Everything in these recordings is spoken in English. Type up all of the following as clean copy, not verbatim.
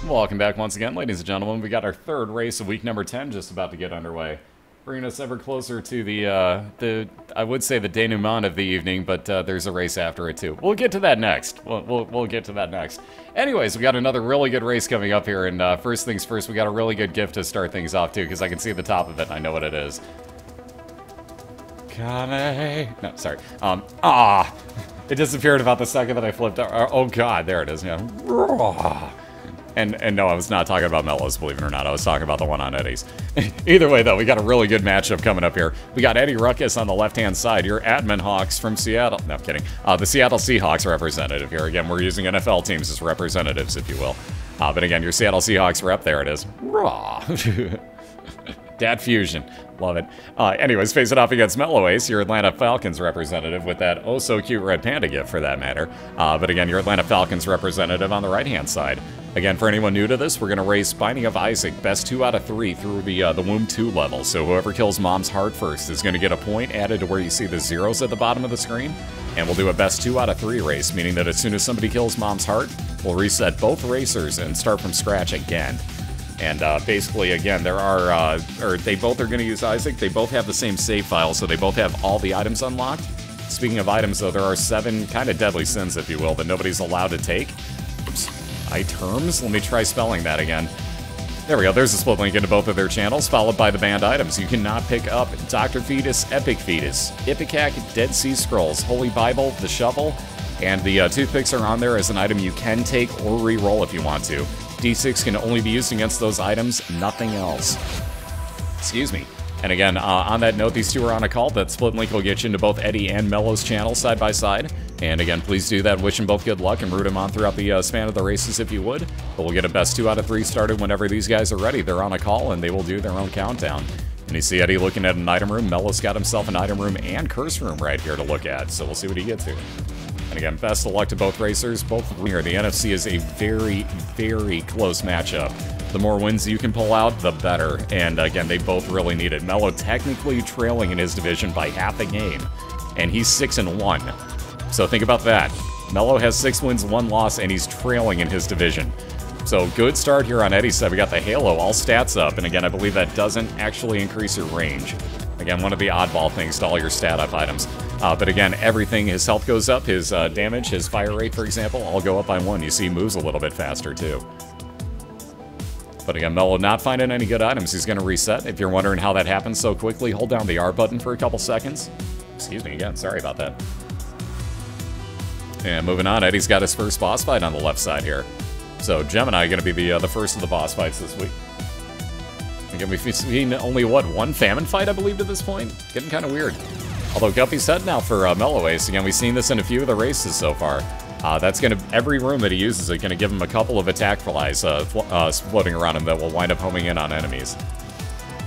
Welcome back once again, ladies and gentlemen. We got our third race of week number 10 just about to get underway. Bringing us ever closer to the I would say the denouement of the evening, but there's a race after it too. We'll get to that next. We'll get to that next. Anyways, we got another really good race coming up here, and first things first, we got a really good gift to start things off too, because I can see the top of it and I know what it is. Kame. No, sorry. It disappeared about the second that I flipped. Oh god, there it is. Yeah. And no, I was not talking about Melloace, believe it or not. I was talking about the one on Eddie's. Either way, though, we got a really good matchup coming up here. We got EddieRuckus on the left-hand side. Your Admin Hawks from Seattle. No, I'm kidding. The Seattle Seahawks representative here. Again, we're using NFL teams as representatives, if you will. But again, your Seattle Seahawks rep, there it is. Raw. Dad fusion. Love it. Anyways, face it off against Melloace, your Atlanta Falcons representative, with that oh-so-cute red panda gift, for that matter. But again, your Atlanta Falcons representative on the right-hand side. Again, for anyone new to this, we're going to race Binding of Isaac, best 2 out of 3 through the Womb 2 level. So whoever kills Mom's heart first is going to get a point added to where you see the zeros at the bottom of the screen. And we'll do a best 2 out of 3 race, meaning that as soon as somebody kills Mom's heart, we'll reset both racers and start from scratch again. And basically, again, there are, they both are going to use Isaac. They both have the same save file, so they both have all the items unlocked. Speaking of items, though, there are 7 kind of deadly sins, if you will, that nobody's allowed to take. Oops. Items? Let me try spelling that again. There we go. There's a split link into both of their channels, followed by the banned items. You cannot pick up Dr. Fetus, Epic Fetus, Ipecac, Dead Sea Scrolls, Holy Bible, the Shovel, and the toothpicks are on there as an item you can take or re-roll if you want to. D6 can only be used against those items, nothing else. Excuse me. And again, on that note, these two are on a call. That split link will get you into both Eddie and Mello's channels side by side. And again, please do that. Wish them both good luck and root them on throughout the span of the races if you would. But we'll get a best 2 out of 3 started whenever these guys are ready. They're on a call and they will do their own countdown. And you see Eddie looking at an item room. Mello's got himself an item room and curse room right here to look at. So we'll see what he gets here. And again, best of luck to both racers. Both here. The NFC is a very, very close matchup. The more wins you can pull out, the better. And again, they both really need it. Mello technically trailing in his division by half a game. And he's 6-1. So think about that. Mello has 6 wins, 1 loss, and he's trailing in his division. So good start here on Eddie's side. We got the Halo, all stats up. And again, I believe that doesn't actually increase your range. Again, one of the oddball things to all your stat up items. But again, everything, his health goes up, his damage, his fire rate, for example, all go up by 1. You see he moves a little bit faster, too. But again, Mello not finding any good items. He's going to reset. If you're wondering how that happens so quickly, hold down the R button for a couple seconds. Excuse me again, sorry about that. And moving on, Eddie's got his first boss fight on the left side here. So Gemini going to be the first of the boss fights this week. Again, we've seen only, what, 1 famine fight, I believe, to this point? Getting kind of weird. Although Guppy's head now for Melloace. Again, we've seen this in a few of the races so far. That's going to, every room that he uses is going to give him a couple of attack flies floating around him that will wind up homing in on enemies.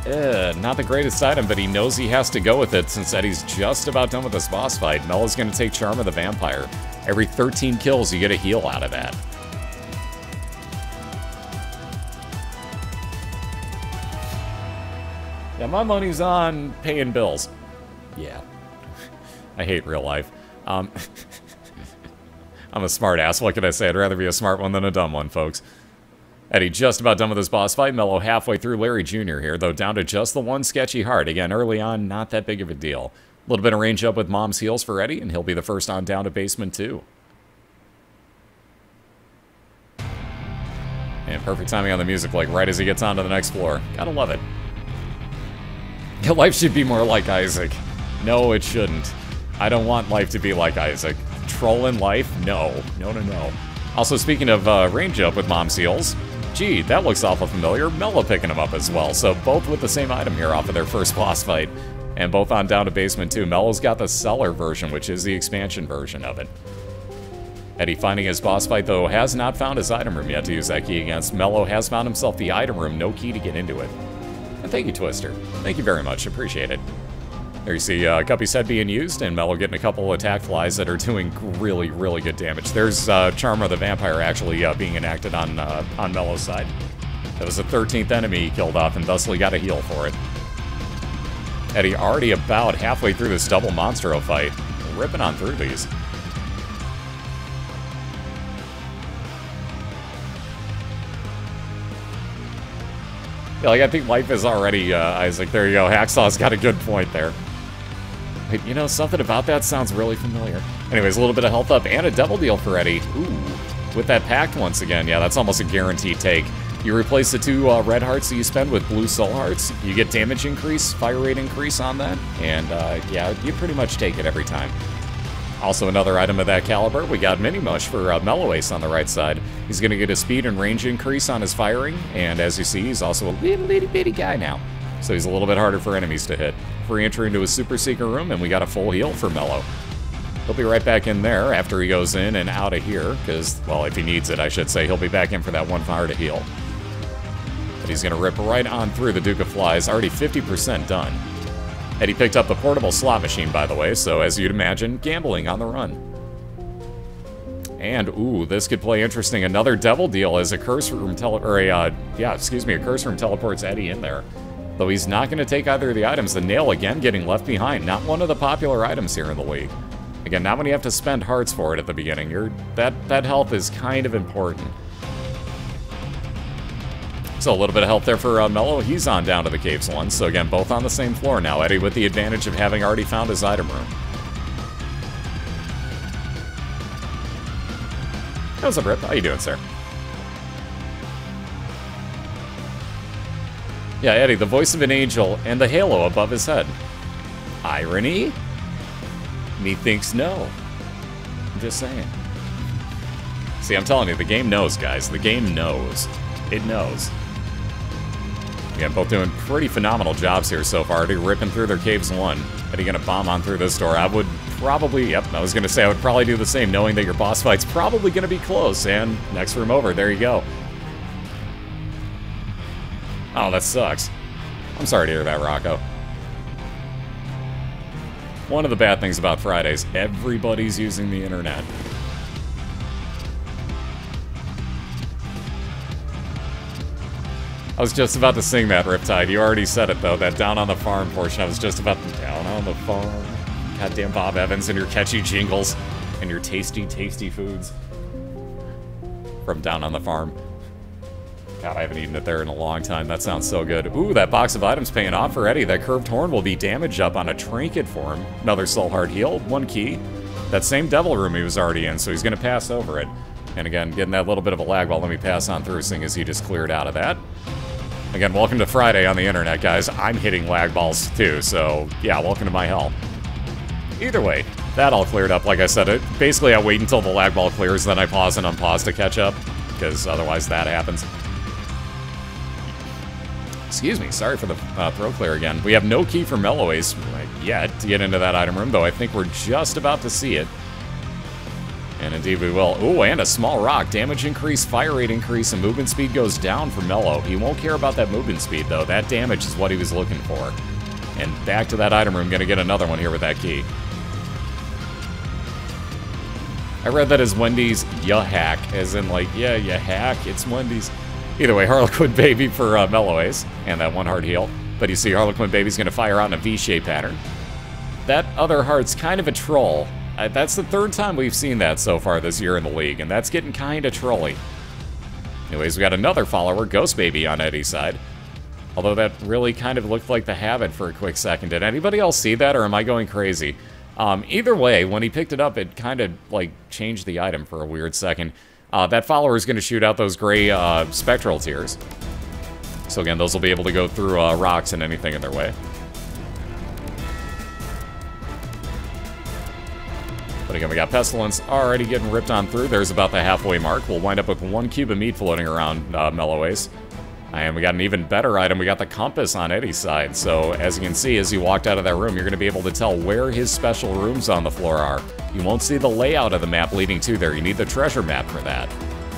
Not the greatest item, but he knows he has to go with it since Eddie's just about done with this boss fight. Mello's going to take Charm of the Vampire. Every 13 kills, you get a heal out of that. Yeah, my money's on paying bills. Yeah. I hate real life. I'm a smart ass. What can I say? I'd rather be a smart one than a dumb one, folks. Eddie just about done with his boss fight. Mello halfway through Larry Jr. here, though down to just the 1 sketchy heart. Again, early on, not that big of a deal. A little bit of range up with Mom's heals for Eddie, and he'll be the first on down to basement 2. And perfect timing on the music, like right as he gets onto the next floor. Gotta love it. Your life should be more like Isaac. No, it shouldn't. I don't want life to be like Isaac. Trollin' life? No. No, no, no. Also, speaking of range up with Mom's heals, gee, that looks awful familiar. Mello picking him up as well. So both with the same item here off of their first boss fight. And both on down to basement 2. Mello's got the Cellar version, which is the expansion version of it. Eddie finding his boss fight, though, has not found his item room yet to use that key against. Mello has found himself the item room, no key to get into it. And thank you, Twister. Thank you very much. Appreciate it. There you see Guppy's head being used, and Mello getting a couple attack flies that are doing really, really good damage. There's Charm of the Vampire actually being enacted on Mello's side. That was the 13th enemy he killed off, and thusly got a heal for it. Eddie already about halfway through this double Monstro fight. Ripping on through these. Yeah, like, I think life is already, Isaac. There you go. Hacksaw's got a good point there. But, you know, something about that sounds really familiar. Anyways, a little bit of health up and a double deal for Eddie. Ooh, with that pact once again. Yeah, that's almost a guaranteed take. You replace the 2 red hearts that you spend with blue soul hearts. You get damage increase, fire rate increase on that. And, yeah, you pretty much take it every time. Also, another item of that caliber, we got Mini Mush for Melloace on the right side. He's going to get a speed and range increase on his firing. And as you see, he's also a little itty bitty guy now. So he's a little bit harder for enemies to hit. Free entry into his Super Seeker room, and we got a full heal for Mello. He'll be right back in there after he goes in and out of here, because, well, if he needs it, I should say, he'll be back in for that 1 fire to heal. But he's going to rip right on through the Duke of Flies, already 50% done. Eddie picked up the portable slot machine, by the way, so as you'd imagine, gambling on the run. And, ooh, this could play interesting. Another devil deal as a curse room a curse room teleports Eddie in there. Though he's not going to take either of the items. The nail, again, getting left behind. Not one of the popular items here in the league. Again, not when you have to spend hearts for it at the beginning. That health is kind of important. So a little bit of help there for Mello. He's on down to the Caves 1. So again, both on the same floor now. Eddie with the advantage of having already found his item room. What's up, Rip? How you doing, sir? Yeah, Eddie, the voice of an angel and the halo above his head. Irony? Methinks no. I'm just saying. See, I'm telling you, the game knows, guys. The game knows. It knows. Again, both doing pretty phenomenal jobs here so far. Already ripping through their Caves 1. Eddie gonna bomb on through this door. I would probably, I was gonna say I would probably do the same, knowing that your boss fight's probably gonna be close. And next room over, there you go. Oh, that sucks. I'm sorry to hear that, Rocco. One of the bad things about Fridays, everybody's using the internet. I was just about to sing that, Riptide. You already said it, though. That Down on the Farm portion. I was just about to... Down on the Farm. Goddamn Bob Evans and your catchy jingles. And your tasty, tasty foods. From Down on the Farm. God, I haven't eaten it there in a long time. That sounds so good. Ooh, that box of items paying off for Eddie. That curved horn will be damaged up on a trinket for him. Another soul heart heal. 1 key. That same devil room he was already in, so he's going to pass over it. And again, getting that little bit of a lag while let me pass on through, seeing as he just cleared out of that. Again, welcome to Friday on the internet, guys. I'm hitting lag balls, too, so yeah, welcome to my hell. Either way, that all cleared up, like I said. Thbasically, I wait until the lag ball clears, then I pause and unpause to catch up, because otherwise that happens. Excuse me, sorry for the throw clear again. We have no key for Melloace yet to get into that item room, though I think we're just about to see it. And indeed we will. Ooh, and a small rock. Damage increase, fire rate increase, and movement speed goes down for Mello. He won't care about that movement speed, though. That damage is what he was looking for. And back to that item room. Gonna get another one here with that key. I read that as Wendy's ya hack, as in like, yeah, ya hack, it's Wendy's. Either way, Harlequin Baby for Melloace, and that 1 heart heal. But you see Harlequin Baby's gonna fire out in a V-shape pattern. That other heart's kind of a troll. That's the 3rd time we've seen that so far this year in the league, and that's getting kind of trolly. Anyways, we got another follower, Ghost Baby, on Eddie's side. Although that really kind of looked like the Habit for a quick second. Did anybody else see that, or am I going crazy? Either way, when he picked it up, it kind of, like, changed the item for a weird second. That follower is going to shoot out those gray spectral tears. So again, those will be able to go through rocks and anything in their way. But again, we got Pestilence already getting ripped on through. There's about the halfway mark. We'll wind up with 1 cube of meat floating around Melloace. And we got an even better item. We got the compass on Eddie's side. So as you can see, as you walked out of that room, you're going to be able to tell where his special rooms on the floor are. You won't see the layout of the map leading to there. You need the treasure map for that.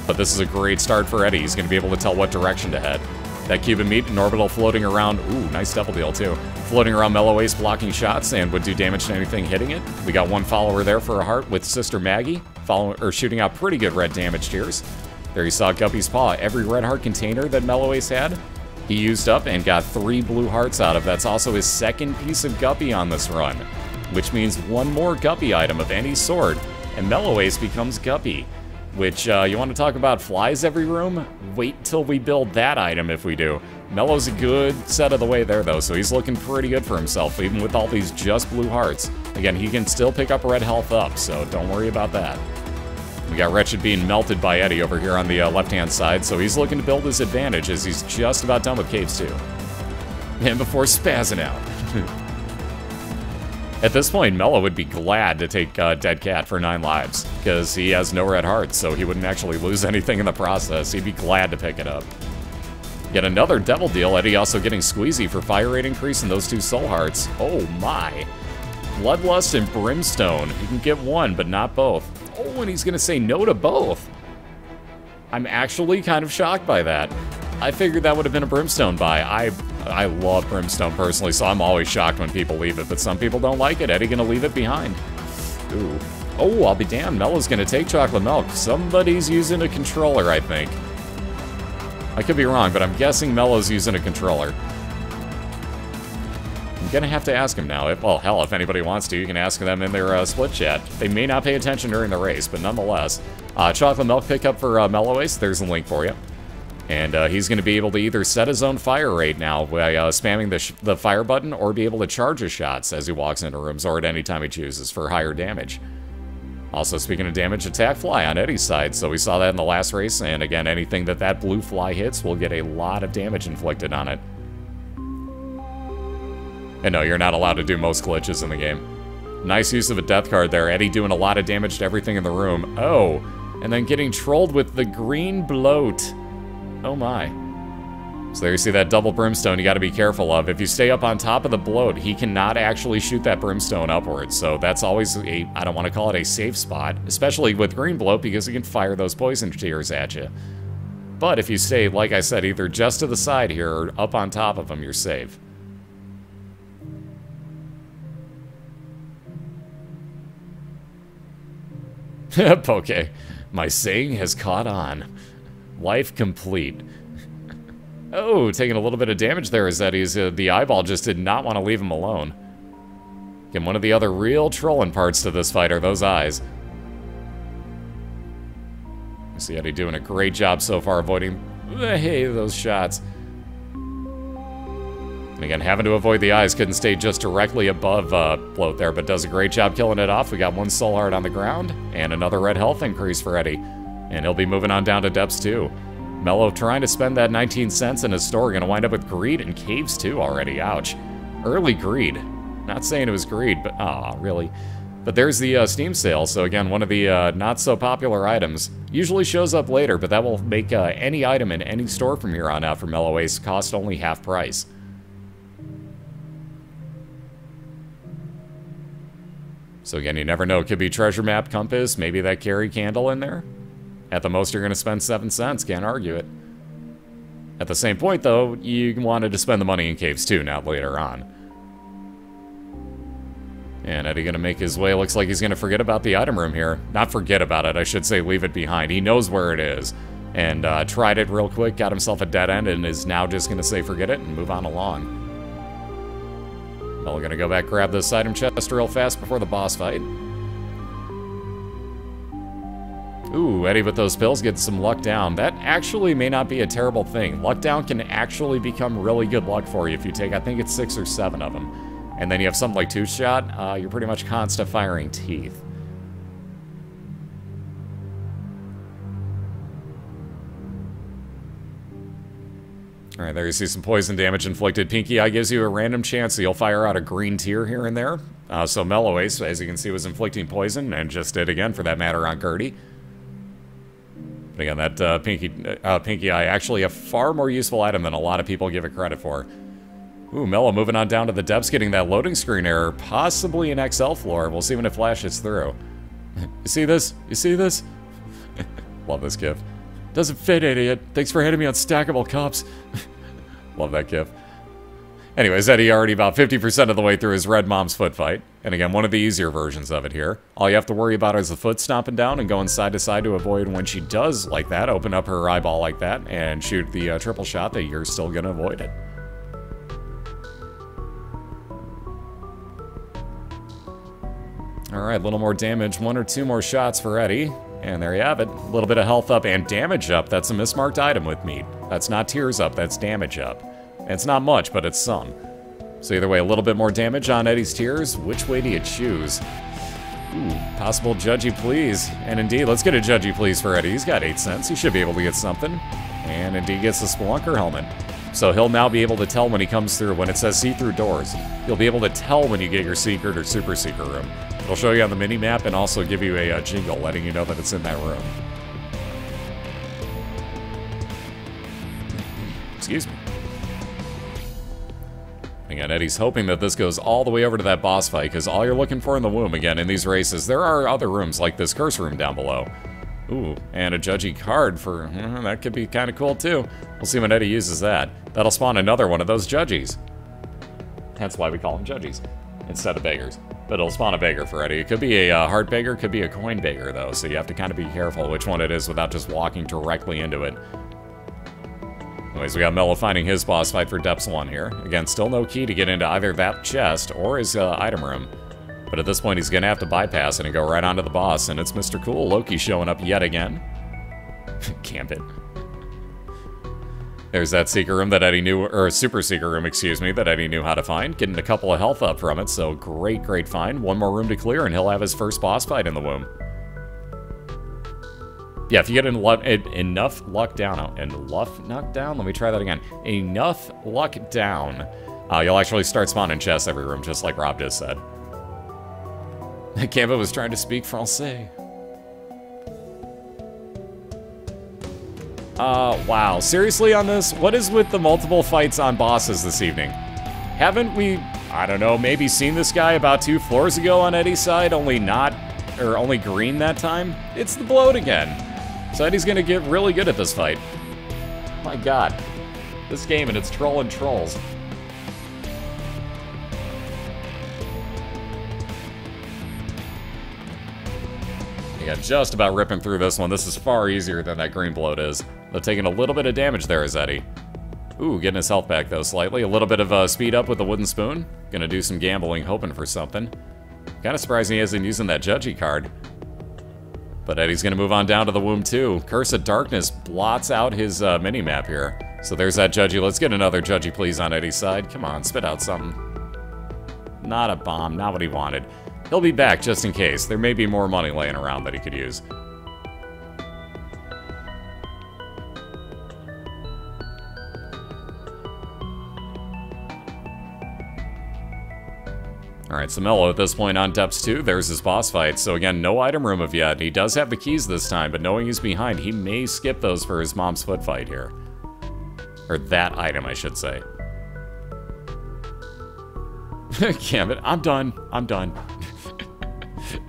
But this is a great start for Eddie. He's going to be able to tell what direction to head. That cube of meat and orbital floating around. Ooh, nice double deal, too. Floating around Melloace, blocking shots, and would do damage to anything hitting it. We got 1 follower there for a heart with Sister Maggie, shooting out pretty good red damage tiers. There you saw Guppy's Paw. Every red heart container that Melloace had, he used up and got 3 blue hearts out of. That's also his 2nd piece of Guppy on this run, which means 1 more Guppy item of any sort, and Melloace becomes Guppy. which, you want to talk about flies every room? Wait till we build that item if we do. Mello's a good set of the way there, though, so he's looking pretty good for himself, even with all these just blue hearts. Again, he can still pick up red health up, so don't worry about that. We got Wretched being melted by Eddie over here on the left-hand side, so he's looking to build his advantage as he's just about done with Caves 2. And before spazzing out. At this point, Mello would be glad to take Dead Cat for 9 lives, because he has no red hearts, so he wouldn't actually lose anything in the process. He'd be glad to pick it up. Yet another devil deal, Eddie also getting Squeezy for fire rate increase in those 2 soul hearts. Oh my. Bloodlust and Brimstone. You can get one, but not both. Oh, and he's gonna say no to both. I'm actually kind of shocked by that. I figured that would have been a Brimstone buy. I love Brimstone personally, so I'm always shocked when people leave it, but some people don't like it. Eddie gonna leave it behind. Ooh. Oh, I'll be damned. Mello's gonna take chocolate milk. Somebody's using a controller, I think. I could be wrong, but I'm guessing Mello's using a controller. I'm gonna have to ask him now. Well, hell, if anybody wants to, you can ask them in their split chat. They may not pay attention during the race, but nonetheless. Chocolate milk pickup for Melloace. There's a link for you. And he's going to be able to either set his own fire rate now by spamming the fire button, or be able to charge his shots as he walks into rooms, or at any time he chooses for higher damage. Also, speaking of damage, attack fly on Eddie's side, so we saw that in the last race, and again, anything that blue fly hits will get a lot of damage inflicted on it. And no, you're not allowed to do most glitches in the game. Nice use of a death card there. Eddie doing a lot of damage to everything in the room. Oh, and then getting trolled with the green bloat. Oh my. So there you see that double brimstone you gotta be careful of. If you stay up on top of the bloat, he cannot actually shoot that brimstone upwards. So that's always a, I don't want to call it a safe spot, especially with green bloat, because he can fire those poison tears at you. But if you stay, like I said, either just to the side here or up on top of him, you're safe. Poke. My saying has caught on. Life complete. Oh, taking a little bit of damage there as Eddie's the eyeball just did not want to leave him alone. Again, one of the other real trolling parts to this fight are those eyes. You see Eddie doing a great job so far avoiding, hey, those shots. And again, having to avoid the eyes, couldn't stay just directly above bloat there, but does a great job killing it off. We got one soul heart on the ground, and another red health increase for Eddie. And he'll be moving on down to depths too. Mello trying to spend that 19 cents in his store, gonna wind up with greed and caves too already, ouch. Early greed. Not saying it was greed, but, aw, really. But there's the Steam sale, so again, one of the not so popular items. Usually shows up later, but that will make any item in any store from here on out for Melloace cost only half price. So again, you never know. Could be treasure map, compass, maybe that carry candle in there. At the most, you're going to spend 7 cents. Can't argue it. At the same point, though, you wanted to spend the money in caves too, not later on. And Eddie going to make his way. Looks like he's going to forget about the item room here. Not forget about it, I should say leave it behind. He knows where it is. And tried it real quick, got himself a dead end, and is now just going to say forget it and move on along. Well, we're going to go back, grab this item chest real fast before the boss fight. Ooh, Eddie with those pills gets some luck down. That actually may not be a terrible thing. Luck down can actually become really good luck for you if you take, I think it's 6 or 7 of them. And then you have something like Tooth Shot, you're pretty much constant firing teeth. Alright, there you see some poison damage inflicted. Pinky Eye gives you a random chance, so you'll fire out a green tear here and there. So Melloace, as you can see, was inflicting poison, and just did again, for that matter, on Gertie. But again, that Pinky Eye, actually a far more useful item than a lot of people give it credit for. Ooh, Mello moving on down to the depths, getting that loading screen error, possibly an XL floor. We'll see when it flashes through. You see this? You see this? Love this gif. Doesn't fit, idiot. Thanks for hitting me on stackable cups. Love that gif. Anyways, Eddie already about 50% of the way through his Red Mom's foot fight. And again, one of the easier versions of it here. All you have to worry about is the foot stomping down and going side to side to avoid when she does like that, open up her eyeball like that, and shoot the triple shot that you're still going to avoid it. Alright, a little more damage. 1 or 2 more shots for Eddie. And there you have it. A little bit of health up and damage up. That's a mismarked item with meat. That's not tears up, that's damage up. And it's not much, but it's some. So either way, a little bit more damage on Eddie's tears. Which way do you choose? Ooh, possible judgy please. And indeed, let's get a judgy please for Eddie. He's got 8 cents. He should be able to get something. And indeed gets the Spelunker helmet. So he'll now be able to tell when he comes through. When it says see-through doors, you'll be able to tell when you get your secret or super secret room. It'll show you on the mini-map and also give you a jingle letting you know that it's in that room. Excuse me. Again, Eddie's hoping that this goes all the way over to that boss fight, because all you're looking for in the womb, again, in these races, there are other rooms like this curse room down below. Ooh, and a judgy card for, that could be kind of cool too. We'll see when Eddie uses that. That'll spawn another one of those judgies. That's why we call them judgies, instead of beggars. But it'll spawn a beggar for Eddie. It could be a heart beggar, could be a coin beggar though, so you have to kind of be careful which one it is without just walking directly into it. Anyways, we got Mello finding his boss fight for Depths 1 here. Again, still no key to get into either that chest or his item room. But at this point, he's going to have to bypass it and go right onto the boss. And it's Mr. Cool Loki showing up yet again. Camp it. There's that secret room that Eddie knew, or super secret room, excuse me, that Eddie knew how to find. Getting a couple of health up from it, so great, great find. One more room to clear and he'll have his first boss fight in the womb. Yeah, if you get enough luck down, let me try that again. Enough luck down, you'll actually start spawning chests every room, just like Rob just said. Canva was trying to speak Francais. Wow. Seriously on this? What is with the multiple fights on bosses this evening? Haven't we, I don't know, maybe seen this guy about 2 floors ago on Eddie's side, only green that time? It's the bloat again. So Eddie's gonna get really good at this fight. My god. This game and its trolling trolls. Yeah, just about ripping through this one. This is far easier than that green bloat is. Though taking a little bit of damage there is Eddie. Ooh, getting his health back though slightly. A little bit of speed up with the wooden spoon. Gonna do some gambling, hoping for something. Kinda surprised he isn't using that judgy card. But Eddie's gonna move on down to the womb too. Curse of Darkness blots out his mini-map here. So there's that judgy. Let's get another judgy please on Eddie's side. Come on, spit out something. Not a bomb, not what he wanted. He'll be back just in case. There may be more money laying around that he could use. Alright, so Mello at this point on Depths 2, there's his boss fight. So again, no item room of yet. He does have the keys this time, but knowing he's behind, he may skip those for his mom's foot fight here. Or that item, I should say. Damn it, I'm done. I'm done.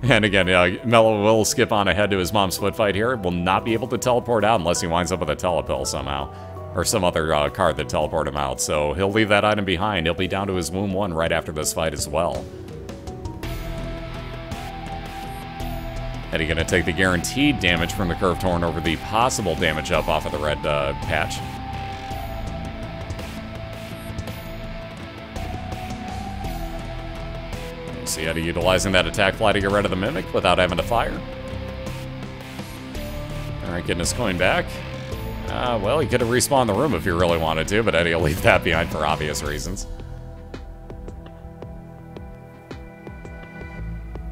And again, Mello will skip on ahead to his mom's foot fight here. Will not be able to teleport out unless he winds up with a telepill somehow. Or some other card that teleport him out. So he'll leave that item behind. He'll be down to his womb 1 right after this fight as well. Eddie gonna take the guaranteed damage from the curved horn over the possible damage up off of the red patch. You see Eddie utilizing that attack fly to get rid of the mimic without having to fire. Alright, getting his coin back. Well, he could have respawned the room if he really wanted to, but Eddie will leave that behind for obvious reasons.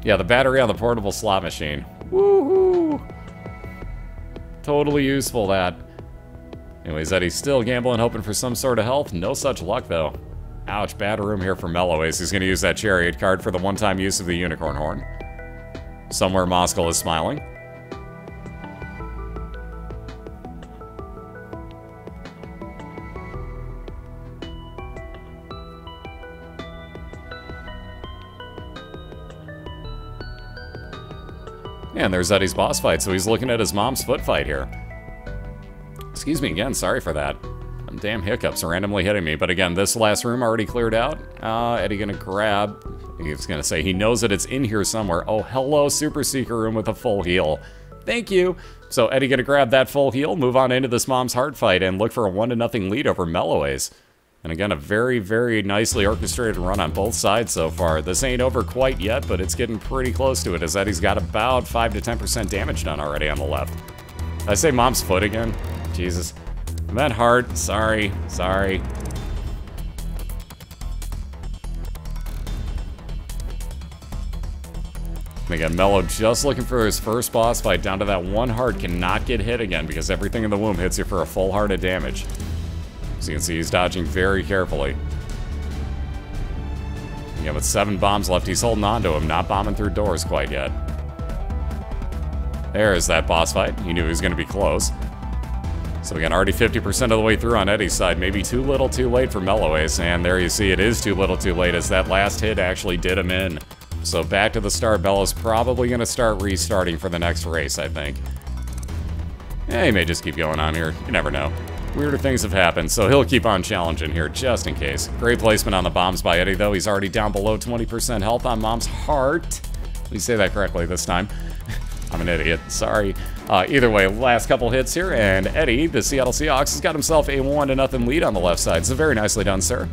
Yeah, the battery on the portable slot machine. Woohoo! Totally useful, that. Anyways, Eddie's still gambling, hoping for some sort of health. No such luck, though. Ouch, bad room here for Melloace. He's going to use that Chariot card for the one-time use of the Unicorn Horn. Somewhere Moskal is smiling. And there's Eddie's boss fight, so he's looking at his mom's foot fight here. Excuse me again, sorry for that. Them damn hiccups randomly hitting me, but again, this last room already cleared out. Eddie gonna grab, he's gonna say he knows that it's in here somewhere. Oh, hello, super secret room with a full heal. Thank you. So Eddie gonna grab that full heal, move on into this mom's heart fight, and look for a 1-0 lead over Melloace. And again, a very, very nicely orchestrated run on both sides so far. This ain't over quite yet, but it's getting pretty close to it, as Eddie's got about 5 to 10% damage done already on the left. Did I say mom's foot again? Jesus. I meant heart. Sorry. Sorry. And again, Mello just looking for his first boss fight down to that 1 heart. Cannot get hit again because everything in the womb hits you for a full heart of damage. So you can see he's dodging very carefully. Yeah, with 7 bombs left, he's holding on to him, not bombing through doors quite yet. There's that boss fight. He knew he was going to be close. So again, already 50% of the way through on Eddie's side. Maybe too little too late for Melloace, and there you see it is too little too late, as that last hit actually did him in. So back to the start. Mello's probably going to start restarting for the next race, I think. Yeah, he may just keep going on here. You never know. Weirder things have happened, so he'll keep on challenging here, just in case. Great placement on the bombs by Eddie, though. He's already down below 20% health on Mom's heart. Let me say that correctly this time. I'm an idiot. Sorry. Either way, last couple hits here, and Eddie, the Seattle Seahawks, has got himself a 1-0 lead on the left side. So very nicely done, sir.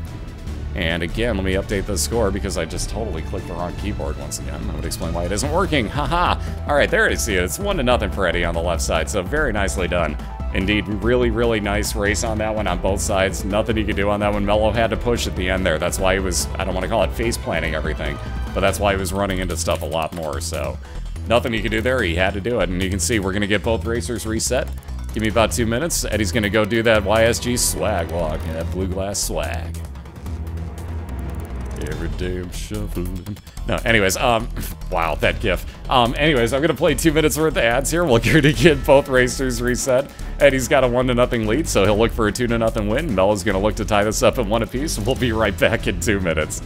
And again, let me update the score because I just totally clicked the wrong keyboard once again. That would explain why it isn't working. Haha. All right, there you see it. It's 1-0 for Eddie on the left side, so very nicely done. Indeed, really, really nice race on that one on both sides. Nothing he could do on that one. Mello had to push at the end there. That's why he was, I don't want to call it face planting everything, but that's why he was running into stuff a lot more. So nothing he could do there. He had to do it. And you can see we're going to get both racers reset. Give me about 2 minutes. Eddie's going to go do that YSG swag walk. Yeah, that blue glass swag. Every day I'm shuffling. No, anyways, wow, that gif. Anyways, I'm gonna play 2 minutes worth of ads here. We're gonna get both racers reset. Eddie's got a 1-0 lead, so he'll look for a 2-0 win. Mello's gonna look to tie this up at 1 apiece. We'll be right back in 2 minutes.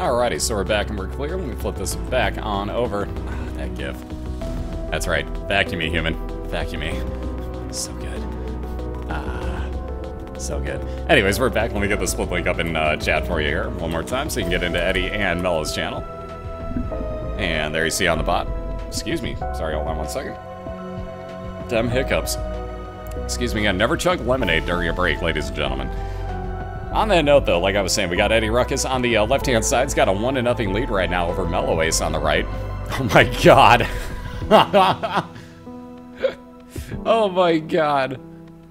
Alrighty, so we're back and we're clear. Let me flip this back on over. Ah, that gif. That's right. Vacuum me, human. Vacuum me. So good. Ah, so good. Anyways, we're back. Let me get the split link up in chat for you here one more time so you can get into Eddie and Mello's channel. And there you see on the bot. Excuse me. Sorry, hold on 1 second. Them hiccups. Excuse me, I never chug lemonade during a break, ladies and gentlemen. On that note, though, like I was saying, we got EddieRuckus on the left-hand side. He's got a 1-0 lead right now over Melloace on the right. Oh my god. Oh my god.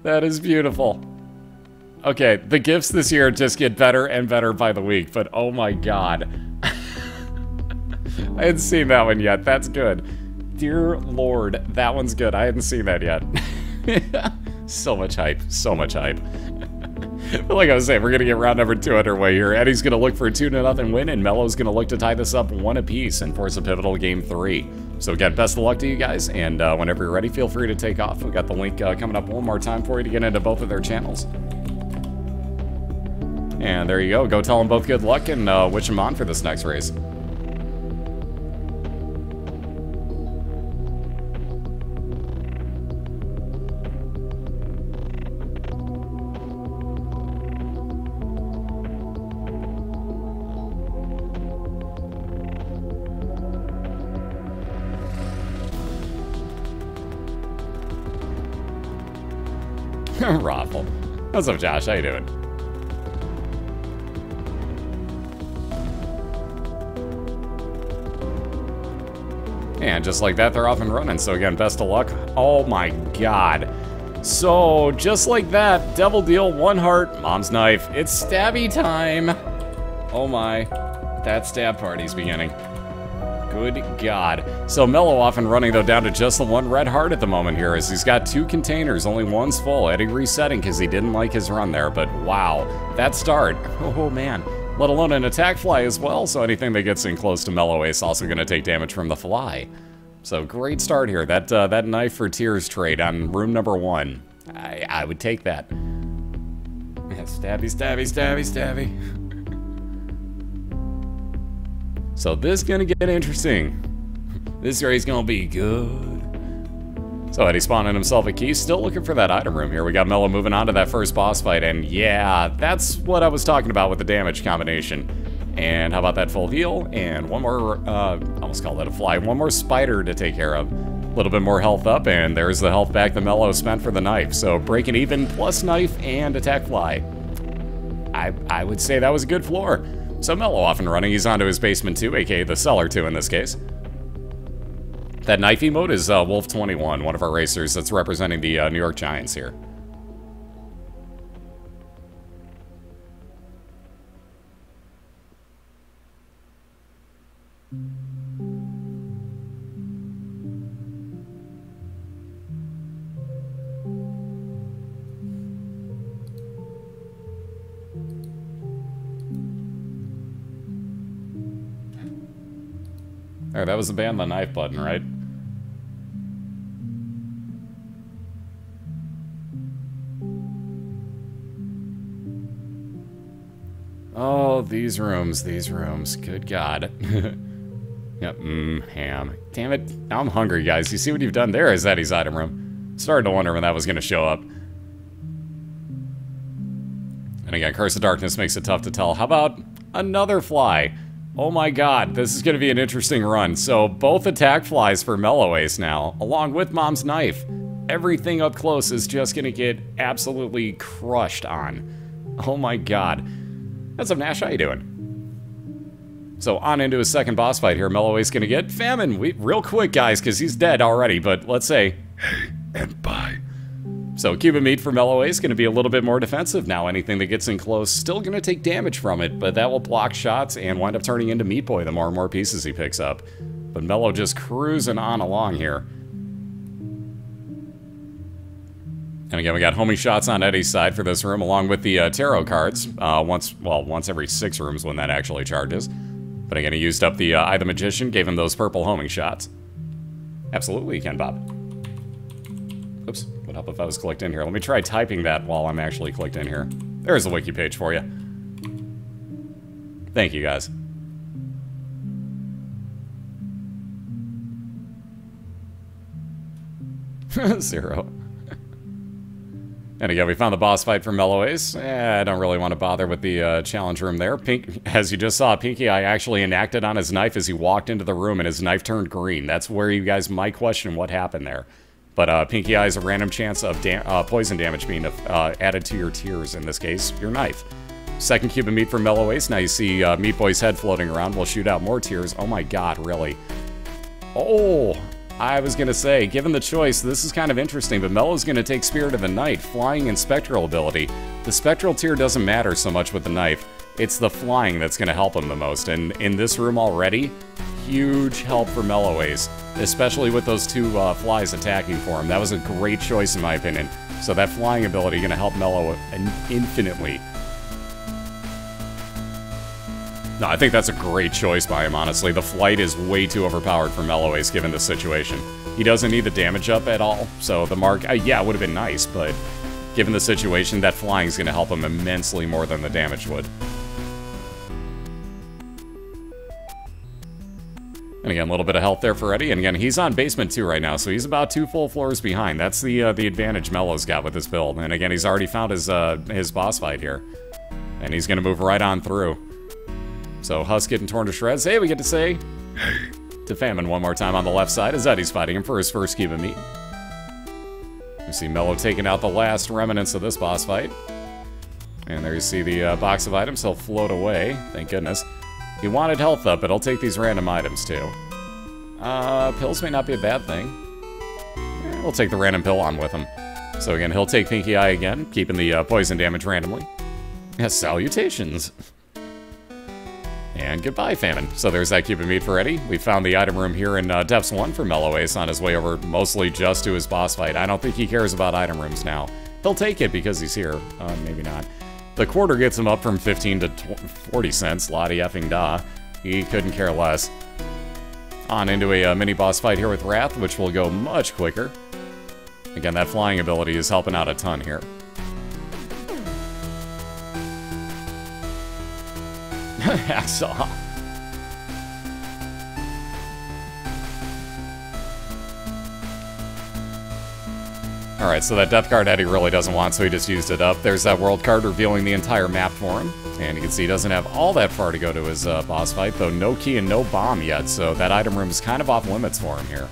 That is beautiful. Okay, the gifts this year just get better and better by the week, but oh my god. I hadn't seen that one yet. That's good. Dear Lord, that one's good. I hadn't seen that yet. So much hype. So much hype. But like I was saying, we're going to get round number 2 underway here. Eddie's going to look for a 2-0 win, and Mello's going to look to tie this up 1 apiece and force a pivotal game 3. So again, best of luck to you guys, and whenever you're ready, feel free to take off. We've got the link coming up one more time for you to get into both of their channels. And there you go. Go tell them both good luck and wish them on for this next race. Raffle. What's up, Josh? How you doing? And just like that, they're off and running. So again, best of luck. Oh my god. So, just like that, Devil Deal, 1 heart, Mom's Knife. It's stabby time. Oh my. That stab party's beginning. Good god. So Mello off and running, though, down to just the 1 red heart at the moment here, as he's got 2 containers, only one's full. Eddie resetting because he didn't like his run there, but wow. That start. Oh man. Let alone an attack fly as well, so anything that gets in close to Melloace also going to take damage from the fly. So great start here. That knife for tears trade on room number 1. I would take that. Yeah, stabby, stabby, stabby, stabby. So this is going to get interesting. This race going to be good. So Eddie spawning himself a key, still looking for that item room here. We got Mello moving on to that first boss fight, and yeah, that's what I was talking about with the damage combination. And how about that full heal, and one more, almost called that a fly, one more spider to take care of. A little bit more health up, and there's the health back that Mello spent for the knife. So breaking even, plus knife and attack fly. I would say that was a good floor. So Mello off and running, he's onto his basement 2, aka the cellar 2 in this case. That knife emote is Wolf21, one of our racers that's representing the New York Giants here. There, that was the ban the knife button, right? Oh, these rooms, good god. Yep, ham. Damn it, now I'm hungry, guys. You see what you've done there is Eddie's item room. Started to wonder when that was going to show up. And again, Curse of Darkness makes it tough to tell. How about another fly? Oh my god, this is going to be an interesting run. So both attack flies for Melloace now, along with Mom's Knife. Everything up close is just going to get absolutely crushed on. Oh my god. What's up, Nash? How you doing? So on into his second boss fight here. Melloace going to get Famine. Real quick, guys, because he's dead already, but let's say, hey, and bye. So Cuban Meat for Melloace going to be a little bit more defensive now. Anything that gets in close still going to take damage from it, but that will block shots and wind up turning into Meat Boy the more and more pieces he picks up. But Mello just cruising on along here. And again, we got homing shots on Eddie's side for this room, along with the tarot cards. Once every 6 rooms when that actually charges. But again, he used up the Eye the Magician, gave him those purple homing shots. Absolutely, you can, Bob. Oops, would help if I was clicked in here. Let me try typing that while I'm actually clicked in here. There's the wiki page for you. Thank you, guys. Zero. And again, we found the boss fight for Melloace. I don't really want to bother with the challenge room there. As you just saw, Pinky Eye actually enacted on his knife as he walked into the room, and his knife turned green. That's where you guys might question what happened there. But Pinky Eye is a random chance of poison damage being added to your tears, in this case, your knife. Second cube of meat from Melloace. Now you see Meat Boy's head floating around. We'll shoot out more tears. Oh my god, really? Oh, I was going to say, given the choice, this is kind of interesting, but Mello's going to take Spirit of the Night, flying and spectral ability. The spectral tier doesn't matter so much with the knife. It's the flying that's going to help him the most. And in this room already, huge help for Melloace, especially with those two flies attacking for him. That was a great choice in my opinion. So that flying ability going to help Mello infinitely. No, I think that's a great choice by him, honestly. The flight is way too overpowered for Melloace given the situation. He doesn't need the damage up at all, so the mark, yeah, it would have been nice, but given the situation, that flying is going to help him immensely more than the damage would. And again, a little bit of health there for Eddie, and again, he's on basement 2 right now, so he's about 2 full floors behind. That's the advantage Mello's got with this build, and again, he's already found his boss fight here. And he's going to move right on through. So Husk getting torn to shreds. Hey, we get to say to Famine one more time on the left side as Eddie's fighting him for his first cube of meat. You see Mello taking out the last remnants of this boss fight. And there you see the box of items. He'll float away. Thank goodness. He wanted health up, but he'll take these random items too. Pills may not be a bad thing. Yeah, we'll take the random pill on with him. So again, he'll take Pinky Eye again, keeping the poison damage randomly. Yes, salutations. And goodbye, Famine. So there's that cube of meat for Eddie. We found the item room here in Depths 1 for Melloace on his way over mostly just to his boss fight. I don't think he cares about item rooms now. He'll take it because he's here. Maybe not. The quarter gets him up from 15 to 40 cents. Lottie effing da. He couldn't care less. On into a mini boss fight here with Wrath, which will go much quicker. Again, that flying ability is helping out a ton here. Hacksaw. Alright, so that death card Eddie really doesn't want, so he just used it up. There's that world card revealing the entire map for him. And you can see he doesn't have all that far to go to his boss fight, though no key and no bomb yet, so that item room is kind of off limits for him here.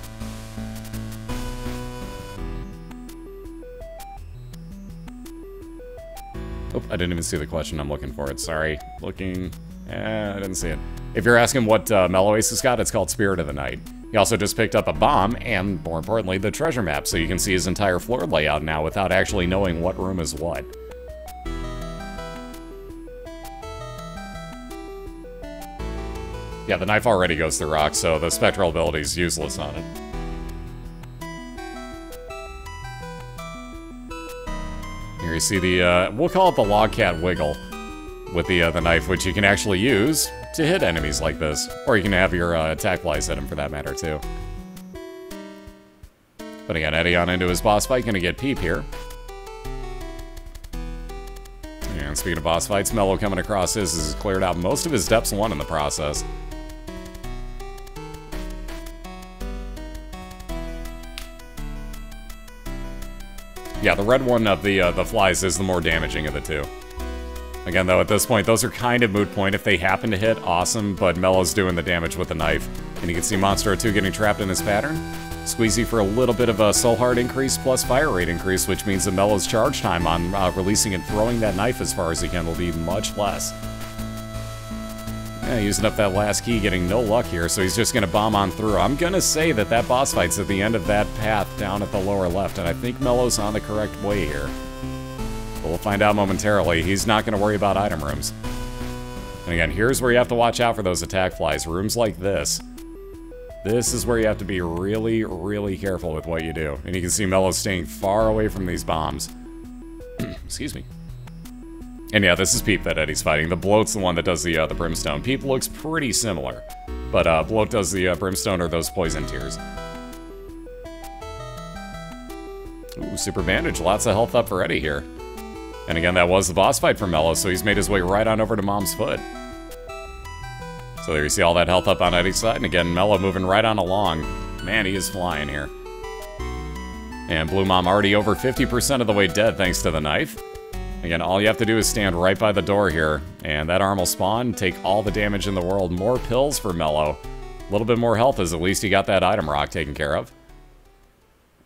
Oh, I didn't even see the question I'm looking for. Sorry. Looking... I didn't see it. If you're asking what Melloace has got, it's called Spirit of the Night. He also just picked up a bomb, and more importantly, the treasure map, so you can see his entire floor layout now without actually knowing what room is what. Yeah, the knife already goes through rocks, so the spectral ability is useless on it. Here you see the, we'll call it the Logcat Wiggle with the knife, which you can actually use to hit enemies like this. Or you can have your attack flies hit them for that matter, too. But again, Eddie on into his boss fight, gonna get Peep here. And speaking of boss fights, Mello coming across his has cleared out most of his Depths 1 in the process. Yeah, the red one of the flies is the more damaging of the two. Again, though, at this point, those are kind of moot point. If they happen to hit, awesome, but Mello's doing the damage with the knife. And you can see Monstro 2 getting trapped in his pattern. Squeezy for a little bit of a soul heart increase plus fire rate increase, which means that Mello's charge time on releasing and throwing that knife as far as he can will be much less. Yeah, using up that last key, getting no luck here, so he's just going to bomb on through. I'm going to say that that boss fight's at the end of that path down at the lower left, and I think Mello's on the correct way here. But we'll find out momentarily. He's not going to worry about item rooms. And again, here's where you have to watch out for those attack flies. Rooms like this. This is where you have to be really, really careful with what you do. And you can see Mello staying far away from these bombs. Excuse me. And yeah, this is Peep that Eddie's fighting. The Bloat's the one that does the Brimstone. Peep looks pretty similar. But Bloat does the Brimstone or those poison tears. Ooh, Super Bandage. Lots of health up for Eddie here. And again, that was the boss fight for Mello, so he's made his way right on over to Mom's foot. So there you see all that health up on Eddie's side. And again, Mello moving right on along. Man, he is flying here. And Blue Mom already over 50% of the way dead thanks to the knife. Again, all you have to do is stand right by the door here. And that arm will spawn, take all the damage in the world. More pills for Mello. A little bit more health as at least he got that item rock taken care of.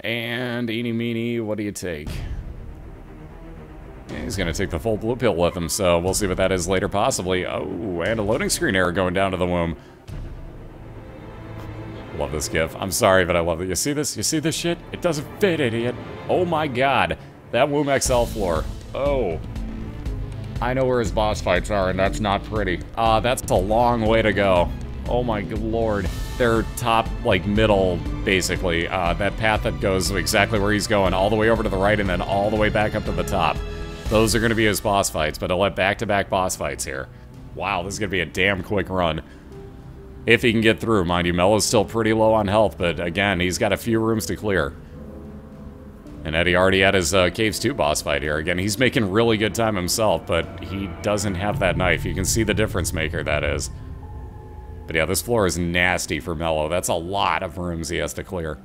And eeny meeny, what do you take? Yeah, he's going to take the full blue pill with him, so we'll see what that is later, possibly. Oh, and a loading screen error going down to the womb. Love this gif. I'm sorry, but I love it. You see this? You see this shit? It doesn't fit, idiot. Oh my god. That womb XL floor. Oh. I know where his boss fights are, and that's not pretty. That's a long way to go. Oh my good lord. They're top, like, middle, basically. That path that goes exactly where he's going, all the way over to the right, and then all the way back up to the top. Those are going to be his boss fights, but he'll have back-to-back boss fights here. Wow, this is going to be a damn quick run. If he can get through. Mind you, Mello's still pretty low on health, but again, he's got a few rooms to clear. And Eddie already had his Caves 2 boss fight here. Again, he's making really good time himself, but he doesn't have that knife. You can see the difference maker that is. But yeah, this floor is nasty for Mello. That's a lot of rooms he has to clear.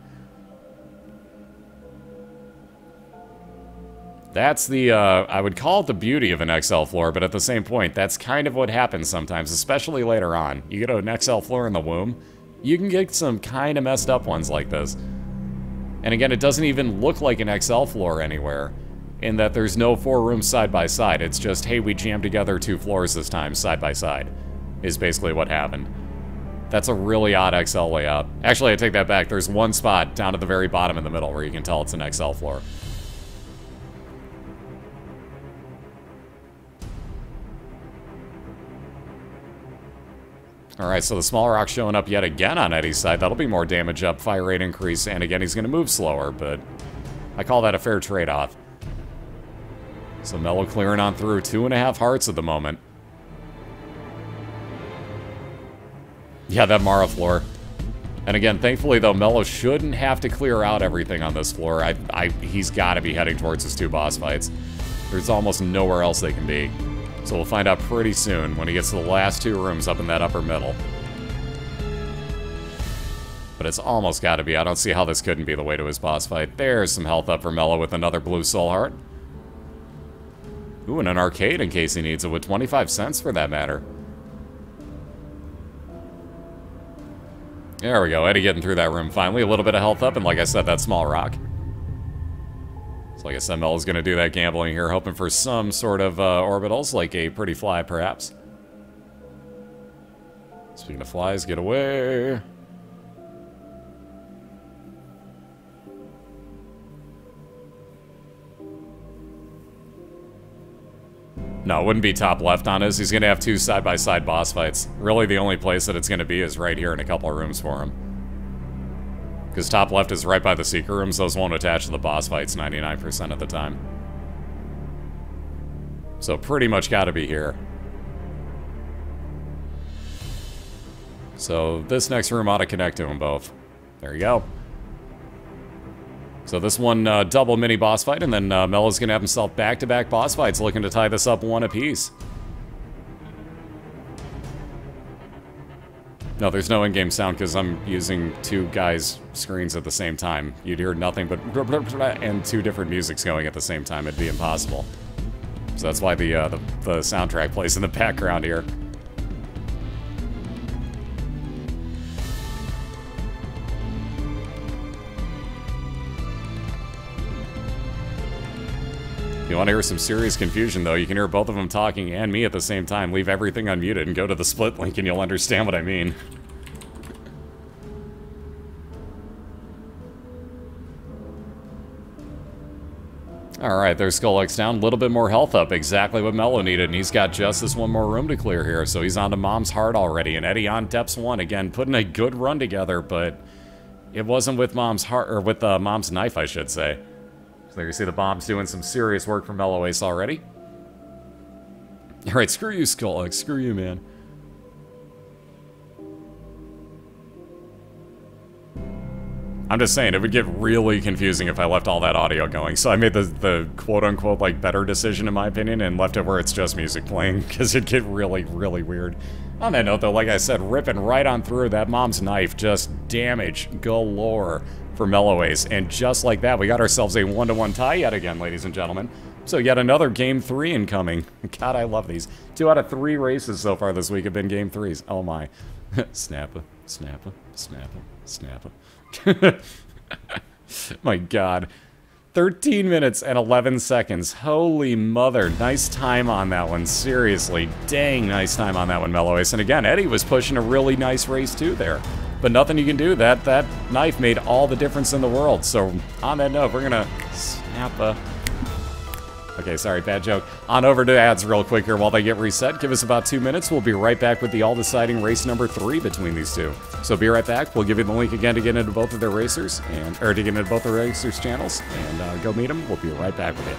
That's the, I would call it the beauty of an XL floor, but at the same point, that's kind of what happens sometimes, especially later on. You get an XL floor in the womb, you can get some kind of messed up ones like this. And again, it doesn't even look like an XL floor anywhere, in that there's no 4 rooms side by side. It's just, hey, we jammed together 2 floors this time, side by side, is basically what happened. That's a really odd XL layout. Actually, I take that back. There's one spot down at the very bottom in the middle where you can tell it's an XL floor. Alright, so the small rock showing up yet again on Eddie's side. That'll be more damage up, fire rate increase, and again, he's going to move slower, but I call that a fair trade-off. So Mello clearing on through. 2.5 hearts at the moment. Yeah, that Mara floor. And again, thankfully, though, Mello shouldn't have to clear out everything on this floor. He's got to be heading towards his 2 boss fights. There's almost nowhere else they can be. So we'll find out pretty soon when he gets to the last 2 rooms up in that upper middle. But it's almost got to be. I don't see how this couldn't be the way to his boss fight. There's some health up for Mello with another blue soul heart. Ooh, and an arcade in case he needs it with 25 cents for that matter. There we go, Eddie getting through that room finally. A little bit of health up, and like I said, that small rock. So like I said, Mel's going to do that gambling here, hoping for some sort of orbitals, like a pretty fly, perhaps. Speaking of flies, get away. No, it wouldn't be top left on his. He's going to have 2 side-by-side boss fights. Really, the only place that it's going to be is right here in a couple of rooms for him. Because top left is right by the secret rooms. Those won't attach to the boss fights 99% of the time. So pretty much got to be here. So this next room ought to connect to them both. There you go. So this one double mini boss fight, and then Mello's going to have himself back-to-back boss fights, looking to tie this up 1 apiece. No, there's no in-game sound because I'm using 2 guys' screens at the same time. You'd hear nothing but and 2 different musics going at the same time. It'd be impossible. So that's why the soundtrack plays in the background here. If you want to hear some serious confusion, though, you can hear both of them talking and me at the same time. Leave everything unmuted and go to the split link and you'll understand what I mean. Alright, there's Skull X down. A little bit more health up. Exactly what Mello needed. And he's got just this 1 more room to clear here. So he's on to Mom's Heart already. And Eddie on Depths 1. Again, putting a good run together, but it wasn't with Mom's Heart, or with Mom's Knife, I should say. So there you see the bombs doing some serious work for Melloace already. Alright, screw you, Skull X. Screw you, man. I'm just saying, it would get really confusing if I left all that audio going. So I made the quote-unquote, like, better decision, in my opinion, and left it where it's just music playing, because it'd get really, really weird. On that note, though, like I said, ripping right on through that Mom's Knife, just damage galore for Melloace. And just like that, we got ourselves a 1-to-1 tie yet again, ladies and gentlemen. So yet another Game 3 incoming. God, I love these. 2 out of 3 races so far this week have been Game 3s. Oh my. Snappa, snappa, snappa, snappa. My God. 13 minutes and 11 seconds. Holy mother. Nice time on that one. Seriously. Dang, nice time on that one, Melloace. And again, Eddie was pushing a really nice race too there. But nothing you can do. That knife made all the difference in the world. So on that note, we're going to snap a... Okay, sorry, bad joke. On over to ads real quick here while they get reset. Give us about 2 minutes. We'll be right back with the all-deciding race number 3 between these two. So be right back. We'll give you the link again to get into both of their racers, or to get into both the racers' channels, and go meet them. We'll be right back with you.